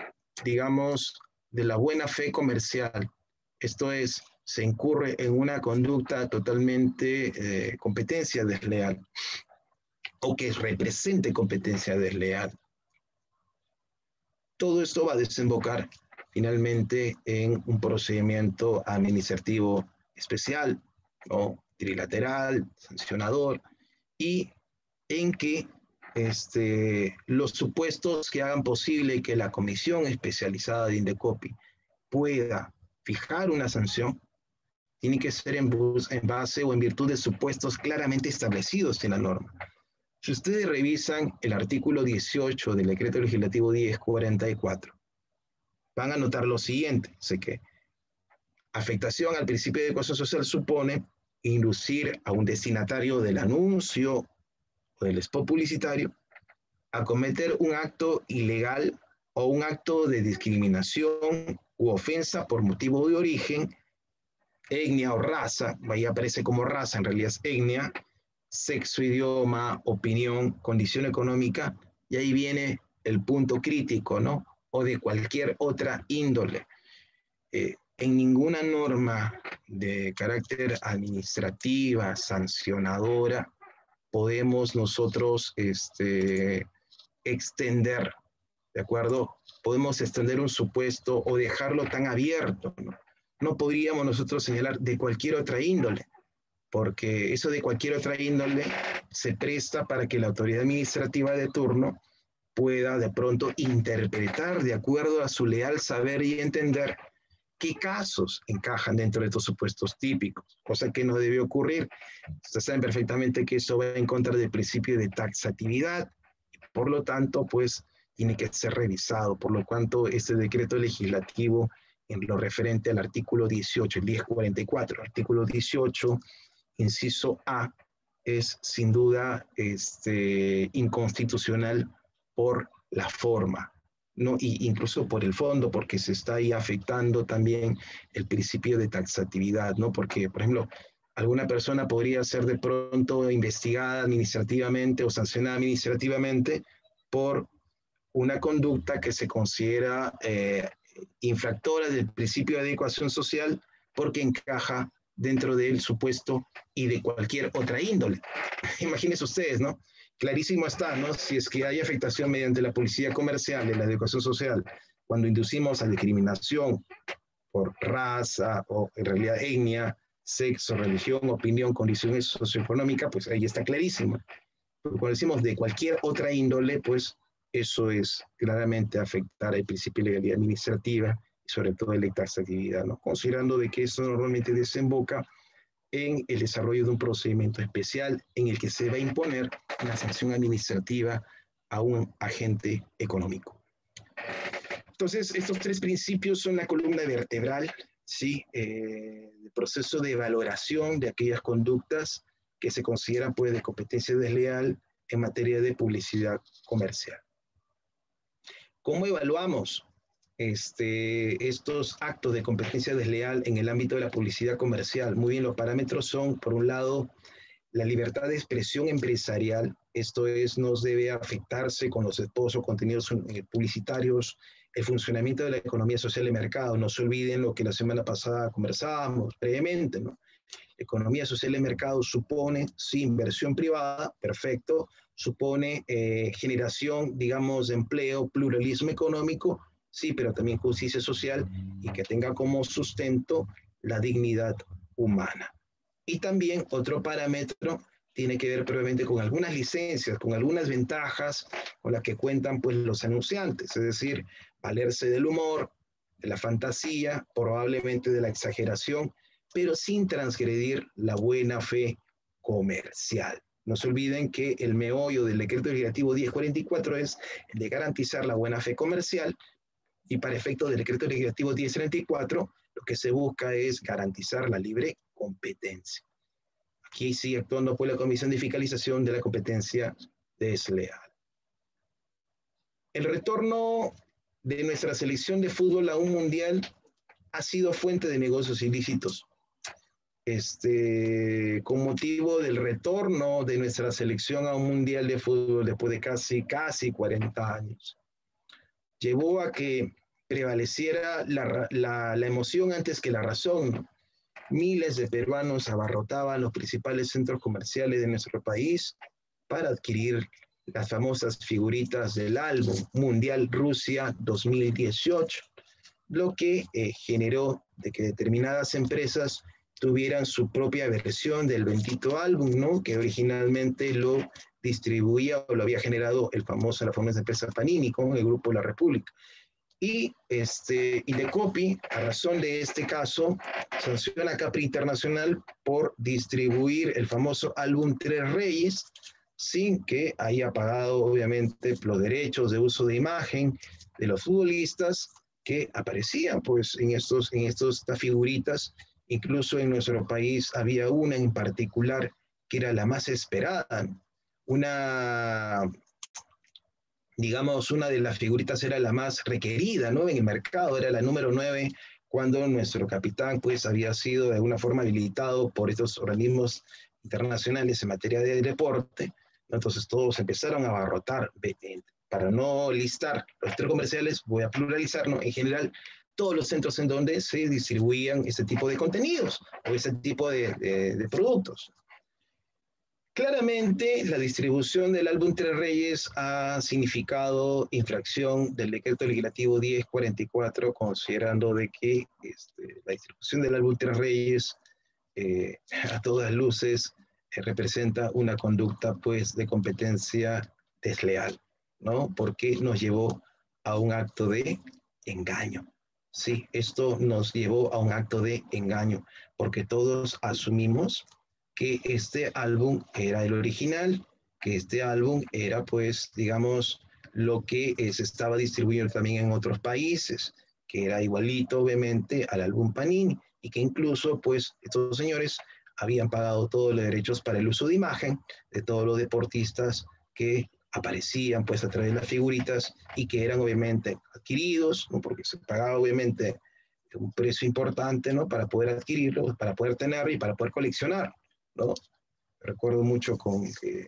digamos, de la buena fe comercial, esto es, se incurre en una conducta totalmente competencia desleal, o que represente competencia desleal, todo esto va a desembocar finalmente en un procedimiento administrativo especial, ¿no?, trilateral, sancionador, y en que los supuestos que hagan posible que la comisión especializada de Indecopy pueda fijar una sanción tiene que ser en base o en virtud de supuestos claramente establecidos en la norma. Si ustedes revisan el artículo 18 del Decreto Legislativo 1044, van a notar lo siguiente: sé que afectación al principio de adecuación social supone inducir a un destinatario del anuncio o del spot publicitario a cometer un acto ilegal o un acto de discriminación u ofensa por motivo de origen, etnia o raza. Ahí aparece como raza, en realidad es etnia, sexo, idioma, opinión, condición económica, y ahí viene el punto crítico, ¿no?, o de cualquier otra índole. En ninguna norma de carácter administrativa, sancionadora, podemos nosotros extender, ¿de acuerdo? Podemos extender un supuesto o dejarlo tan abierto, ¿no? No podríamos nosotros señalar de cualquier otra índole, porque eso de cualquier otra índole se presta para que la autoridad administrativa de turno pueda de pronto interpretar de acuerdo a su leal saber y entender qué casos encajan dentro de estos supuestos típicos, cosa que no debe ocurrir. Ustedes saben perfectamente que eso va en contra del principio de taxatividad, por lo tanto, pues tiene que ser revisado. Por lo tanto, este decreto legislativo en lo referente al artículo 18, el 1044, artículo 18, inciso A, es sin duda inconstitucional por la forma, ¿no? Y incluso por el fondo, porque se está ahí afectando también el principio de taxatividad, ¿no? Porque, por ejemplo, alguna persona podría ser de pronto investigada administrativamente o sancionada administrativamente por una conducta que se considera infractora del principio de adecuación social porque encaja dentro del supuesto y de cualquier otra índole. Imagínense ustedes, ¿no? Clarísimo está, ¿no? Si es que hay afectación mediante la publicidad comercial de la adecuación social, cuando inducimos a discriminación por raza o en realidad etnia, sexo, religión, opinión, condiciones socioeconómicas, pues ahí está clarísimo. Pero cuando decimos de cualquier otra índole, pues eso es claramente afectar el principio de legalidad administrativa y sobre todo el de taxatividad, ¿no? Considerando de que eso normalmente desemboca en el desarrollo de un procedimiento especial en el que se va a imponer una sanción administrativa a un agente económico. Entonces, estos tres principios son la columna vertebral, ¿sí? El proceso de valoración de aquellas conductas que se consideran pues, de competencia desleal en materia de publicidad comercial. ¿Cómo evaluamos estos actos de competencia desleal en el ámbito de la publicidad comercial? Muy bien, los parámetros son, por un lado, la libertad de expresión empresarial. Esto es, no debe afectarse con los spots o contenidos publicitarios, el funcionamiento de la economía social de mercado. No se olviden lo que la semana pasada conversábamos previamente, ¿no? Economía social de mercado supone, sí, inversión privada, perfecto, supone generación, digamos, de empleo, pluralismo económico, sí, pero también justicia social y que tenga como sustento la dignidad humana. Y también otro parámetro tiene que ver probablemente con algunas licencias, con algunas ventajas con las que cuentan pues, los anunciantes, es decir, valerse del humor, de la fantasía, probablemente de la exageración, pero sin transgredir la buena fe comercial. No se olviden que el meollo del decreto legislativo 1044 es el de garantizar la buena fe comercial y para efectos del decreto legislativo 1034 lo que se busca es garantizar la libre competencia. Aquí sigue actuando por la Comisión de Fiscalización de la Competencia Desleal. El retorno de nuestra selección de fútbol a un mundial ha sido fuente de negocios ilícitos. Con motivo del retorno de nuestra selección a un mundial de fútbol después de casi 40 años. Llevó a que prevaleciera la emoción antes que la razón. Miles de peruanos abarrotaban los principales centros comerciales de nuestro país para adquirir las famosas figuritas del álbum Mundial Rusia 2018, lo que generó de que determinadas empresas tuvieran su propia versión del bendito álbum, ¿no? Que originalmente lo distribuía o lo había generado la famosa empresa Panini con el Grupo La República. Y Indecopi, a razón de este caso, sanciona a Capri Internacional por distribuir el famoso álbum Tres Reyes sin que haya pagado, obviamente, los derechos de uso de imagen de los futbolistas que aparecían pues, en estas figuritas. Incluso en nuestro país había una en particular que era la más esperada. Una de las figuritas era la más requerida, ¿no? En el mercado, era la número 9, cuando nuestro capitán pues había sido de alguna forma habilitado por estos organismos internacionales en materia de deporte. Entonces todos empezaron a abarrotar. Para no listar los centros comerciales, voy a pluralizar, ¿no? En general, todos los centros en donde se distribuían este tipo de contenidos o ese tipo de productos. Claramente, la distribución del álbum Tres Reyes ha significado infracción del decreto legislativo 1044, considerando de que la distribución del álbum Tres Reyes a todas luces representa una conducta pues de competencia desleal, ¿no? Porque nos llevó a un acto de engaño. Sí, esto nos llevó a un acto de engaño, porque todos asumimos que este álbum era el original, que este álbum era pues, digamos, lo que se estaba distribuyendo también en otros países, que era igualito obviamente al álbum Panini, y que incluso pues estos señores habían pagado todos los derechos para el uso de imagen de todos los deportistas que aparecían pues a través de las figuritas y que eran obviamente adquiridos, ¿no? Porque se pagaba obviamente un precio importante, ¿no? Para poder adquirirlo, para poder tenerlo y para poder coleccionar, ¿no? Recuerdo mucho con que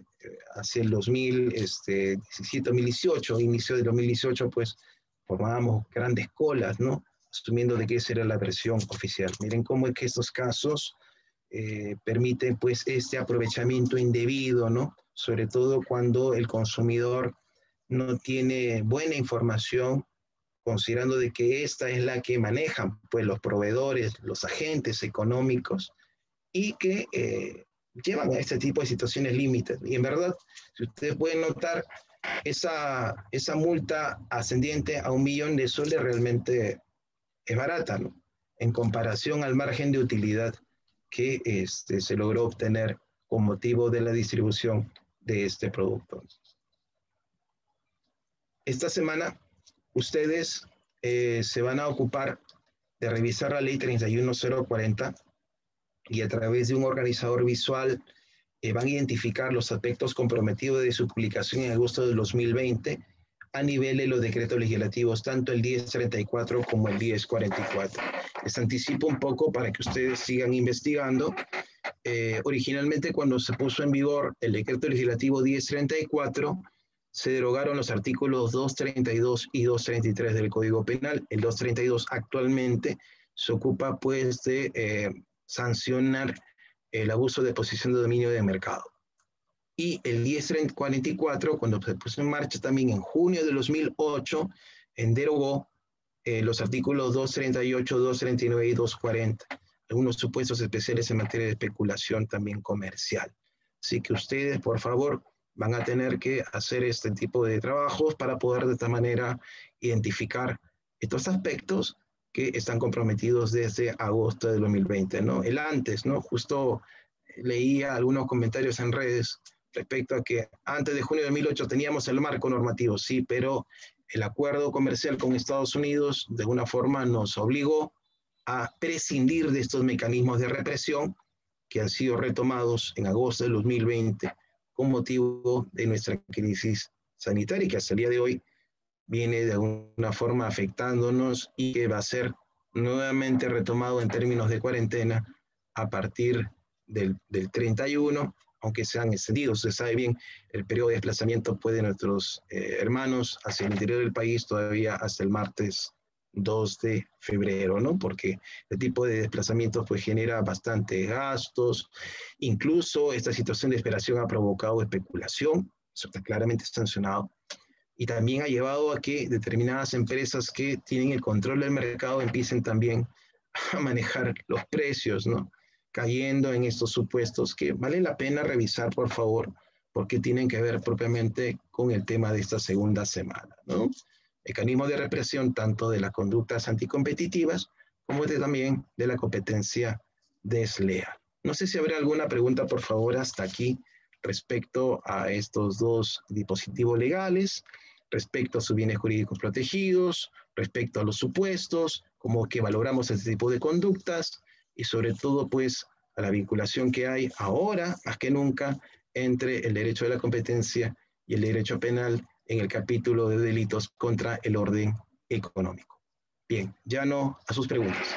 hacia el 2017, 2018, inicio de 2018, pues formábamos grandes colas, ¿no? Asumiendo de que esa era la versión oficial. Miren cómo es que estos casos permiten pues este aprovechamiento indebido, ¿no? Sobre todo cuando el consumidor no tiene buena información, considerando de que esta es la que manejan pues los proveedores, los agentes económicos y que llevan a este tipo de situaciones límites. Y en verdad, si ustedes pueden notar, esa multa ascendiente a 1 millón de soles realmente es barata, ¿no? En comparación al margen de utilidad que se logró obtener con motivo de la distribución de este producto. Esta semana ustedes se van a ocupar de revisar la ley 31040 y a través de un organizador visual van a identificar los aspectos comprometidos de su publicación en agosto de 2020 a nivel de los decretos legislativos, tanto el 1034 como el 1044. Les anticipo un poco para que ustedes sigan investigando. Originalmente, cuando se puso en vigor el decreto legislativo 1034, se derogaron los artículos 232 y 233 del Código Penal. El 232 actualmente se ocupa pues de sancionar el abuso de posición de dominio de mercado. Y el 1044, cuando se puso en marcha también en junio de 2008, derogó los artículos 238, 239 y 240, algunos supuestos especiales en materia de especulación también comercial. Así que ustedes, por favor, van a tener que hacer este tipo de trabajos para poder de esta manera identificar estos aspectos que están comprometidos desde agosto de 2020, ¿no? El antes, ¿no? Justo leía algunos comentarios en redes respecto a que antes de junio de 2008 teníamos el marco normativo, sí, pero el acuerdo comercial con Estados Unidos de alguna forma nos obligó a prescindir de estos mecanismos de represión que han sido retomados en agosto de 2020 con motivo de nuestra crisis sanitaria y que hasta el día de hoy viene de alguna forma afectándonos y que va a ser nuevamente retomado en términos de cuarentena a partir del 31, aunque sean extendidos. Se sabe bien, el periodo de desplazamiento puede nuestros hermanos hacia el interior del país todavía hasta el martes 2 de febrero, ¿no? Porque el tipo de desplazamiento pues genera bastantes gastos, incluso esta situación de esperación ha provocado especulación, eso está claramente sancionado, y también ha llevado a que determinadas empresas que tienen el control del mercado empiecen también a manejar los precios, ¿no? Cayendo en estos supuestos que vale la pena revisar, por favor, porque tienen que ver propiamente con el tema de esta segunda semana, ¿no? Mecanismos de represión tanto de las conductas anticompetitivas como también de la competencia desleal. No sé si habrá alguna pregunta, por favor, hasta aquí respecto a estos dos dispositivos legales, respecto a sus bienes jurídicos protegidos, respecto a los supuestos, cómo que valoramos este tipo de conductas y sobre todo pues a la vinculación que hay ahora más que nunca entre el derecho de la competencia y el derecho penal en el capítulo de delitos contra el orden económico. Bien, ya no a sus preguntas.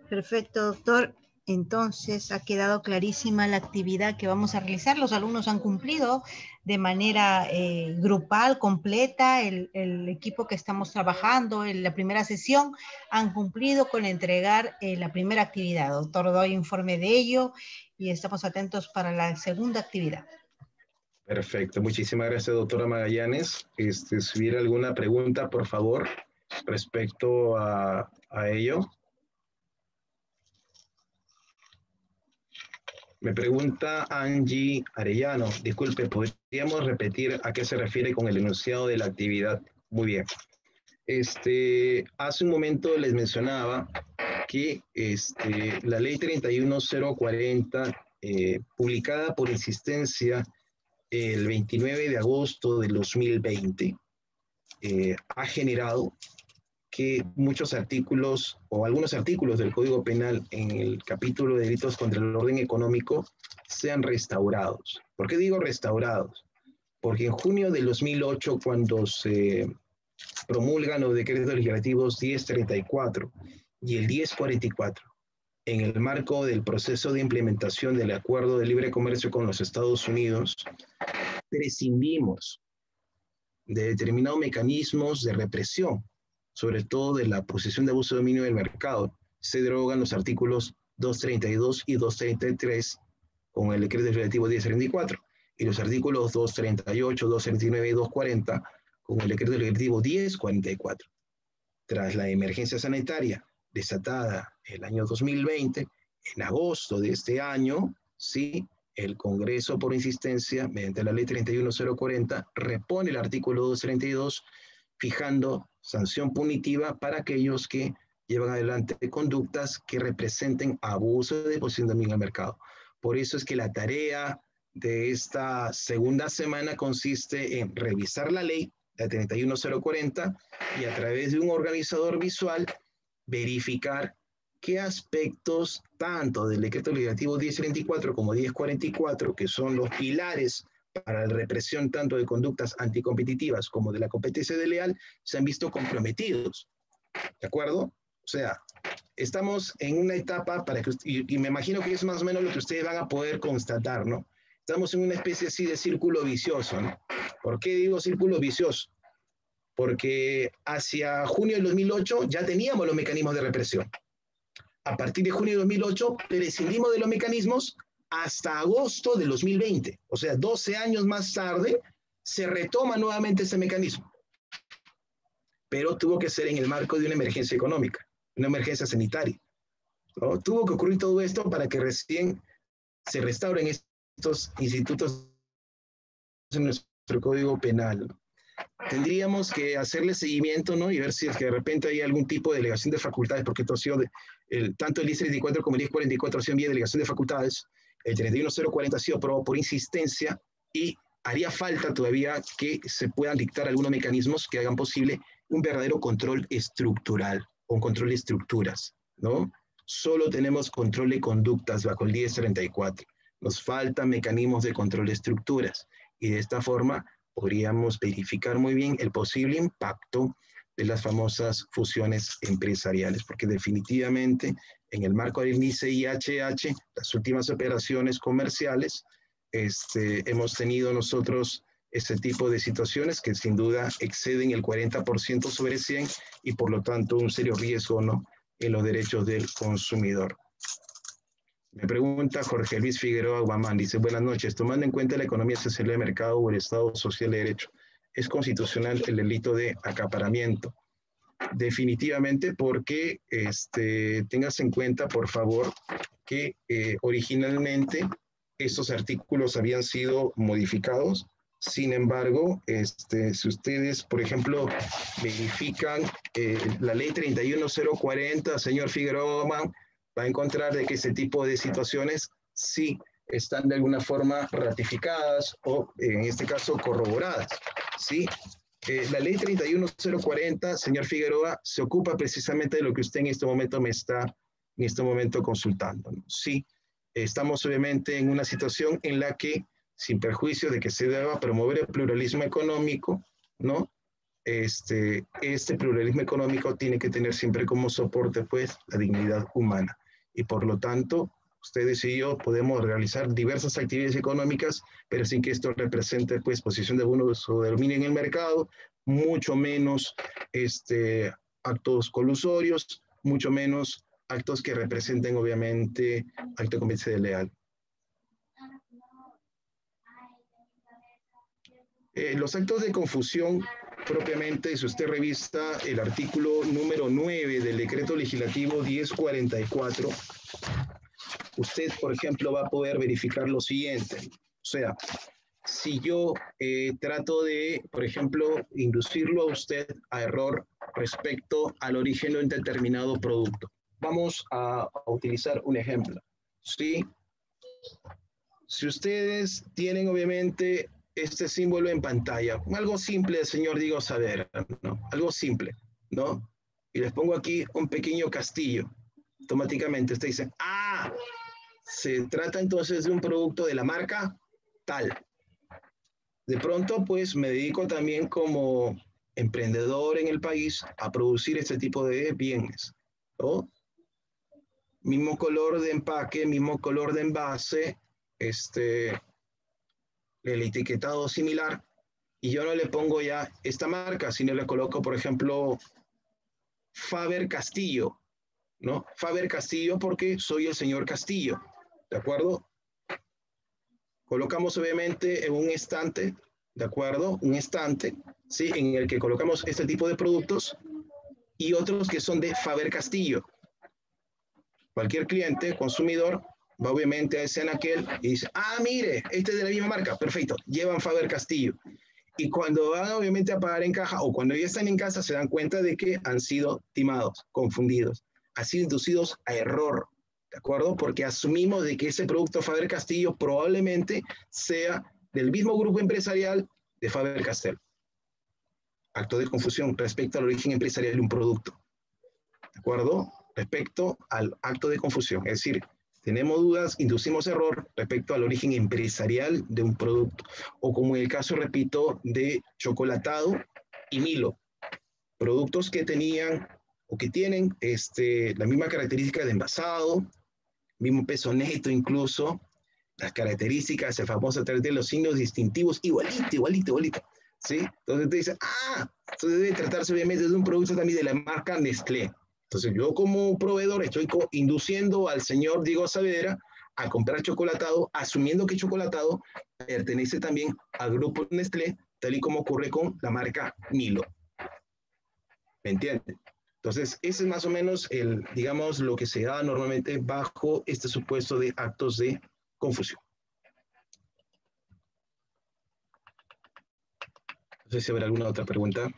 Perfecto, doctor. Entonces ha quedado clarísima la actividad que vamos a realizar. Los alumnos han cumplido de manera grupal, completa. El equipo que estamos trabajando en la primera sesión han cumplido con entregar la primera actividad. Doctor, doy informe de ello y estamos atentos para la segunda actividad. Perfecto. Muchísimas gracias, doctora Magallanes. Si hubiera alguna pregunta, por favor, respecto a ello. Me pregunta Angie Arellano, disculpe, ¿podríamos repetir a qué se refiere con el enunciado de la actividad? Muy bien. Hace un momento les mencionaba que la ley 31040, publicada por insistencia el 29 de agosto del 2020, ha generado que muchos artículos o algunos artículos del Código Penal en el capítulo de delitos contra el orden económico sean restaurados. ¿Por qué digo restaurados? Porque en junio del 2008, cuando se promulgan los decretos legislativos 1034 y el 1044, en el marco del proceso de implementación del Acuerdo de Libre Comercio con los Estados Unidos, prescindimos de determinados mecanismos de represión, sobre todo de la posesión de abuso de dominio del mercado. Se derogan los artículos 232 y 233 con el decreto legislativo 1034 y los artículos 238, 239 y 240 con el decreto legislativo 1044. Tras la emergencia sanitaria desatada el año 2020, en agosto de este año, sí, el Congreso, por insistencia, mediante la ley 31040, repone el artículo 232, fijando sanción punitiva para aquellos que llevan adelante conductas que representen abuso de posición de dominio del mercado. Por eso es que la tarea de esta segunda semana consiste en revisar la ley, la 31040, y a través de un organizador visual verificar qué aspectos tanto del decreto legislativo 1034 como 1044, que son los pilares para la represión tanto de conductas anticompetitivas como de la competencia desleal, se han visto comprometidos. ¿De acuerdo? O sea, estamos en una etapa para que, y me imagino que es más o menos lo que ustedes van a poder constatar, ¿no? Estamos en una especie así de círculo vicioso, ¿no? ¿Por qué digo círculo vicioso? Porque hacia junio del 2008 ya teníamos los mecanismos de represión. A partir de junio de 2008 prescindimos de los mecanismos hasta agosto del 2020. O sea, 12 años más tarde se retoma nuevamente ese mecanismo. Pero tuvo que ser en el marco de una emergencia económica, una emergencia sanitaria, ¿no? Tuvo que ocurrir todo esto para que recién se restauren estos institutos en nuestro Código Penal, ¿no? Tendríamos que hacerle seguimiento, ¿no? Y ver si es que de repente hay algún tipo de delegación de facultades, porque esto ha sido tanto el 1034 como el 1044 ha sido en vía de delegación de facultades. El 31040 ha sido aprobado por insistencia y haría falta todavía que se puedan dictar algunos mecanismos que hagan posible un verdadero control estructural o un control de estructuras, ¿no? Solo tenemos control de conductas bajo el 1034. Nos faltan mecanismos de control de estructuras y de esta forma podríamos verificar muy bien el posible impacto de las famosas fusiones empresariales, porque definitivamente en el marco del NICE y HH, las últimas operaciones comerciales, hemos tenido nosotros ese tipo de situaciones que sin duda exceden el 40% sobre 100 y por lo tanto un serio riesgo, ¿no?, en los derechos del consumidor. Me pregunta Jorge Luis Figueroa Guamán, dice, buenas noches, tomando en cuenta la economía social de mercado o el Estado social de derecho, ¿es constitucional el delito de acaparamiento? Definitivamente, porque tengas en cuenta, por favor, que originalmente estos artículos habían sido modificados. Sin embargo, si ustedes, por ejemplo, verifican la ley 31040, señor Figueroa Guamán, va a encontrar de que ese tipo de situaciones sí están de alguna forma ratificadas o, en este caso, corroboradas, ¿sí? La ley 31040, señor Figueroa, se ocupa precisamente de lo que usted en este momento me está consultando, ¿no? Sí, estamos obviamente en una situación en la que, sin perjuicio de que se deba promover el pluralismo económico, ¿no? Este pluralismo económico tiene que tener siempre como soporte, pues, la dignidad humana. Y por lo tanto, ustedes y yo podemos realizar diversas actividades económicas, pero sin que esto represente, pues, posición de abuso de dominio en el mercado, mucho menos actos colusorios, mucho menos actos que representen, obviamente, acto de competencia desleal. Los actos de confusión propiamente, si usted revisa el artículo número 9 del decreto legislativo 1044, usted, por ejemplo, va a poder verificar lo siguiente. O sea, si yo trato de, por ejemplo, inducirlo a usted a error respecto al origen de un determinado producto. Vamos a utilizar un ejemplo. ¿Sí? Si ustedes tienen, obviamente, este símbolo en pantalla, algo simple, señor Diego Saavedra, ¿no? Algo simple, ¿no? Y les pongo aquí un pequeño castillo. Automáticamente ustedes dicen, ah, se trata entonces de un producto de la marca tal. De pronto, pues me dedico también como emprendedor en el país a producir este tipo de bienes, ¿no? Mismo color de empaque, mismo color de envase, el etiquetado similar, y yo no le pongo ya esta marca, sino le coloco, por ejemplo, Faber Castillo, ¿no? Faber Castillo porque soy el señor Castillo, ¿de acuerdo? Colocamos obviamente en un estante, ¿de acuerdo? Un estante, ¿sí? En el que colocamos este tipo de productos y otros que son de Faber Castillo. Cualquier cliente, consumidor, va obviamente a ese anaquel y dice, ah, mire, este es de la misma marca, perfecto, llevan Faber Castillo. Y cuando van obviamente a pagar en caja o cuando ya están en casa se dan cuenta de que han sido timados, confundidos, han sido inducidos a error, ¿de acuerdo? Porque asumimos de que ese producto Faber Castillo probablemente sea del mismo grupo empresarial de Faber Castell. Acto de confusión respecto al origen empresarial de un producto, ¿de acuerdo? Respecto al acto de confusión, es decir, tenemos dudas, inducimos error respecto al origen empresarial de un producto, o como en el caso, repito, de Chocolatado y Milo, productos que tenían o que tienen la misma característica de envasado, mismo peso neto incluso, las características, el famoso 3D, los signos distintivos, igualito, ¿sí? Entonces te dice, ah, esto debe tratarse obviamente de un producto también de la marca Nestlé. Entonces yo como proveedor estoy induciendo al señor Diego Saavedra a comprar Chocolatado, asumiendo que Chocolatado pertenece también al grupo Nestlé, tal y como ocurre con la marca Milo. ¿Me entienden? Entonces, ese es más o menos digamos, lo que se da normalmente bajo este supuesto de actos de confusión. No sé si habrá alguna otra pregunta.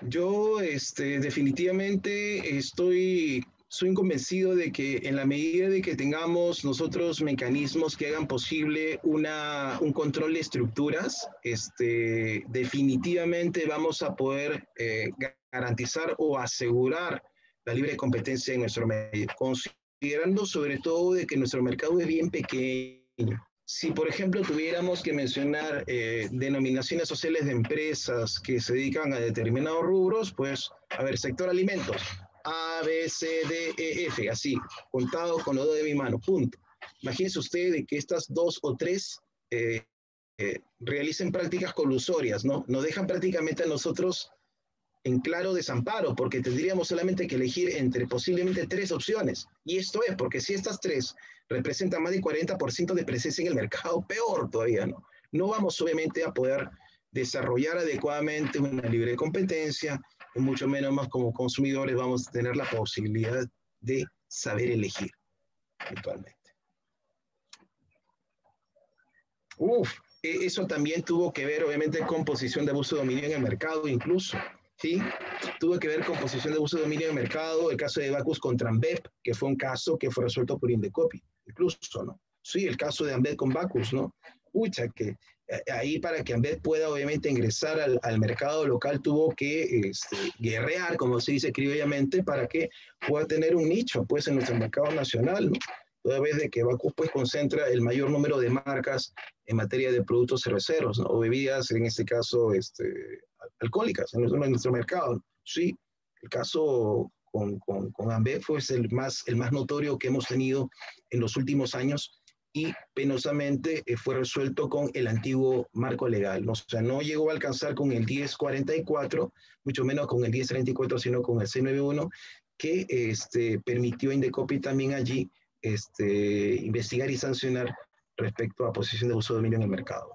Yo definitivamente soy convencido de que en la medida de que tengamos nosotros mecanismos que hagan posible un control de estructuras, definitivamente vamos a poder garantizar o asegurar la libre competencia en nuestro medio, considerando sobre todo de que nuestro mercado es bien pequeño. Si, por ejemplo, tuviéramos que mencionar denominaciones sociales de empresas que se dedican a determinados rubros, pues, a ver, sector alimentos, A, B, C, D, E, F, así, contado con los dedos de mi mano, punto. Imagínense usted de que estas dos o tres realicen prácticas colusorias, ¿no? Nos dejan prácticamente a nosotros en claro desamparo, porque tendríamos solamente que elegir entre posiblemente tres opciones. Y esto es porque si estas tres representan más del 40% de presencia en el mercado, peor todavía, ¿no? No vamos obviamente a poder desarrollar adecuadamente una libre competencia, y mucho menos más como consumidores vamos a tener la posibilidad de saber elegir actualmente. Eso también tuvo que ver obviamente con posición de abuso de dominio en el mercado incluso. ¿Sí? Tuvo que ver con posición de abuso de dominio en el mercado, el caso de Bacus contra Ambev, que fue un caso que fue resuelto por Indecopi, incluso, ¿no? Sí, el caso de Ambev con Bacus, ¿no? Pucha, que ahí para que Ambev pueda obviamente ingresar al mercado local tuvo que guerrear, como se dice criollamente, para que pueda tener un nicho, pues, en nuestro mercado nacional, ¿no? Toda vez de que Bacus, pues, concentra el mayor número de marcas en materia de productos cerveceros, ¿no? O bebidas, en este caso, alcohólicas en nuestro mercado. Sí, el caso con Ambev fue el más notorio que hemos tenido en los últimos años y penosamente fue resuelto con el antiguo marco legal, ¿no? O sea, no llegó a alcanzar con el 1044, mucho menos con el 1034, sino con el 691, que permitió a Indecopi también allí investigar y sancionar respecto a posición de uso de dominio en el mercado.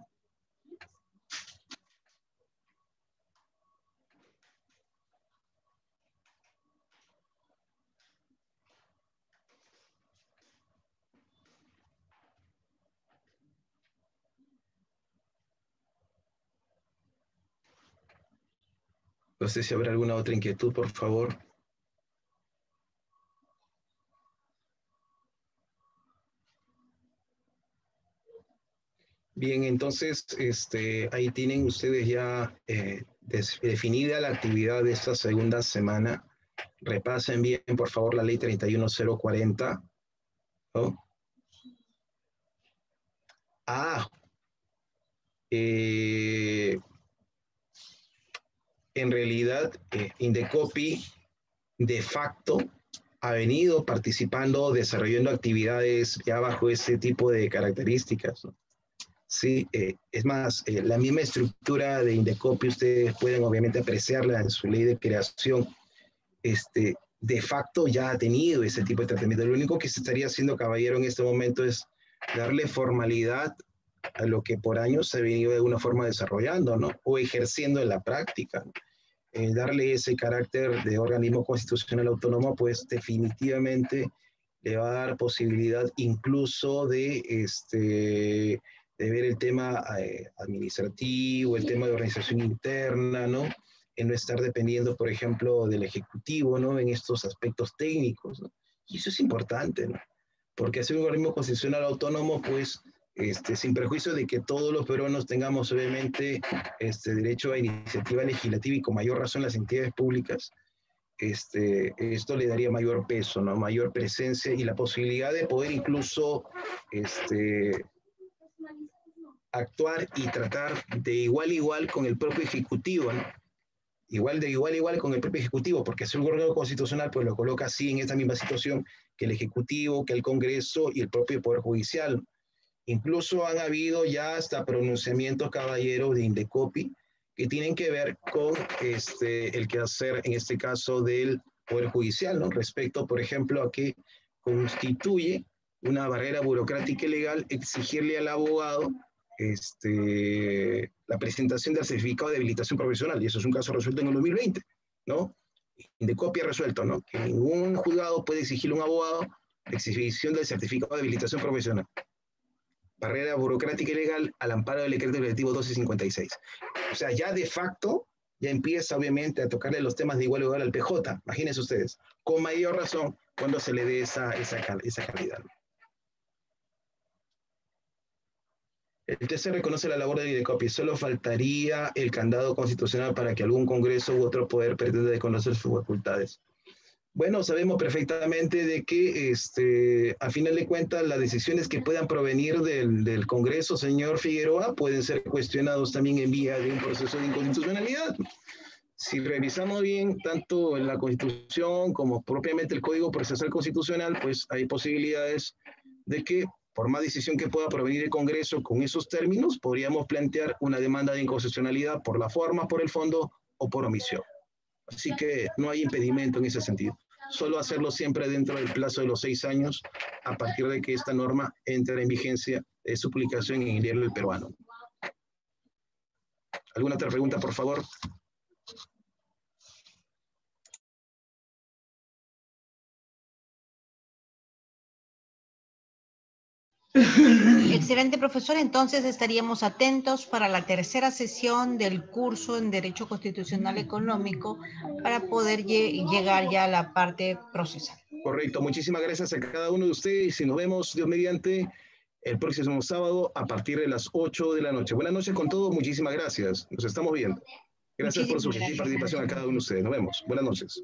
No sé si habrá alguna otra inquietud, por favor. Bien, entonces ahí tienen ustedes ya definida la actividad de esta segunda semana. Repasen bien, por favor, la ley 31040. ¿No? En realidad, Indecopi de facto ha venido participando, desarrollando actividades ya bajo ese tipo de características, ¿no? Sí, es más, la misma estructura de Indecopi ustedes pueden obviamente apreciarla en su ley de creación. De facto ya ha tenido ese tipo de tratamiento. Lo único que se estaría haciendo, caballero, en este momento es darle formalidad a lo que por años se ha venido de alguna forma desarrollando, ¿no? O ejerciendo en la práctica, ¿no? Darle ese carácter de organismo constitucional autónomo, pues definitivamente le va a dar posibilidad incluso de ver el tema administrativo, el tema de organización interna, ¿no? En no estar dependiendo, por ejemplo, del Ejecutivo, ¿no? En estos aspectos técnicos, ¿no? Y eso es importante, ¿no? Porque hacer un organismo constitucional autónomo, pues, sin perjuicio de que todos los peruanos tengamos, obviamente, derecho a iniciativa legislativa y con mayor razón las entidades públicas, esto le daría mayor peso, ¿no? Mayor presencia y la posibilidad de poder incluso actuar y tratar de igual a igual con el propio Ejecutivo, ¿no? Igual a igual con el propio Ejecutivo, porque hacer un órgano constitucional pues lo coloca así en esta misma situación que el Ejecutivo, que el Congreso y el propio Poder Judicial. Incluso han habido ya hasta pronunciamientos, caballeros, de Indecopi que tienen que ver con el quehacer, en este caso, del Poder Judicial, ¿no? Respecto, por ejemplo, a que constituye una barrera burocrática y legal exigirle al abogado la presentación del certificado de habilitación profesional, y eso es un caso resuelto en el 2020, ¿no? Indecopi ha resuelto, ¿no? Que ningún juzgado puede exigirle a un abogado la exhibición del certificado de habilitación profesional. Barrera burocrática y legal al amparo del decreto legislativo 1256. O sea, ya de facto, ya empieza obviamente a tocarle los temas de igual lugar al PJ, imagínense ustedes, con mayor razón cuando se le dé esa calidad. El TC reconoce la labor de Indecopi, solo faltaría el candado constitucional para que algún congreso u otro poder pretenda desconocer sus facultades. Bueno, sabemos perfectamente de que, a final de cuentas, las decisiones que puedan provenir del Congreso, señor Figueroa, pueden ser cuestionados también en vía de un proceso de inconstitucionalidad. Si revisamos bien tanto en la Constitución como propiamente el Código Procesal Constitucional, pues hay posibilidades de que, por más decisión que pueda provenir del Congreso con esos términos, podríamos plantear una demanda de inconstitucionalidad por la forma, por el fondo o por omisión. Así que no hay impedimento en ese sentido. Solo hacerlo siempre dentro del plazo de los 6 años a partir de que esta norma entre en vigencia de su publicación en el Diario del Peruano. ¿Alguna otra pregunta, por favor? Excelente, profesor. Entonces estaríamos atentos para la tercera sesión del curso en Derecho Constitucional Económico para poder llegar ya a la parte procesal. Correcto. Muchísimas gracias a cada uno de ustedes y nos vemos, Dios mediante, el próximo sábado a partir de las 8 de la noche. Buenas noches con todos. Muchísimas gracias. Nos estamos viendo. Gracias por su participación a cada uno de ustedes. Nos vemos. Buenas noches.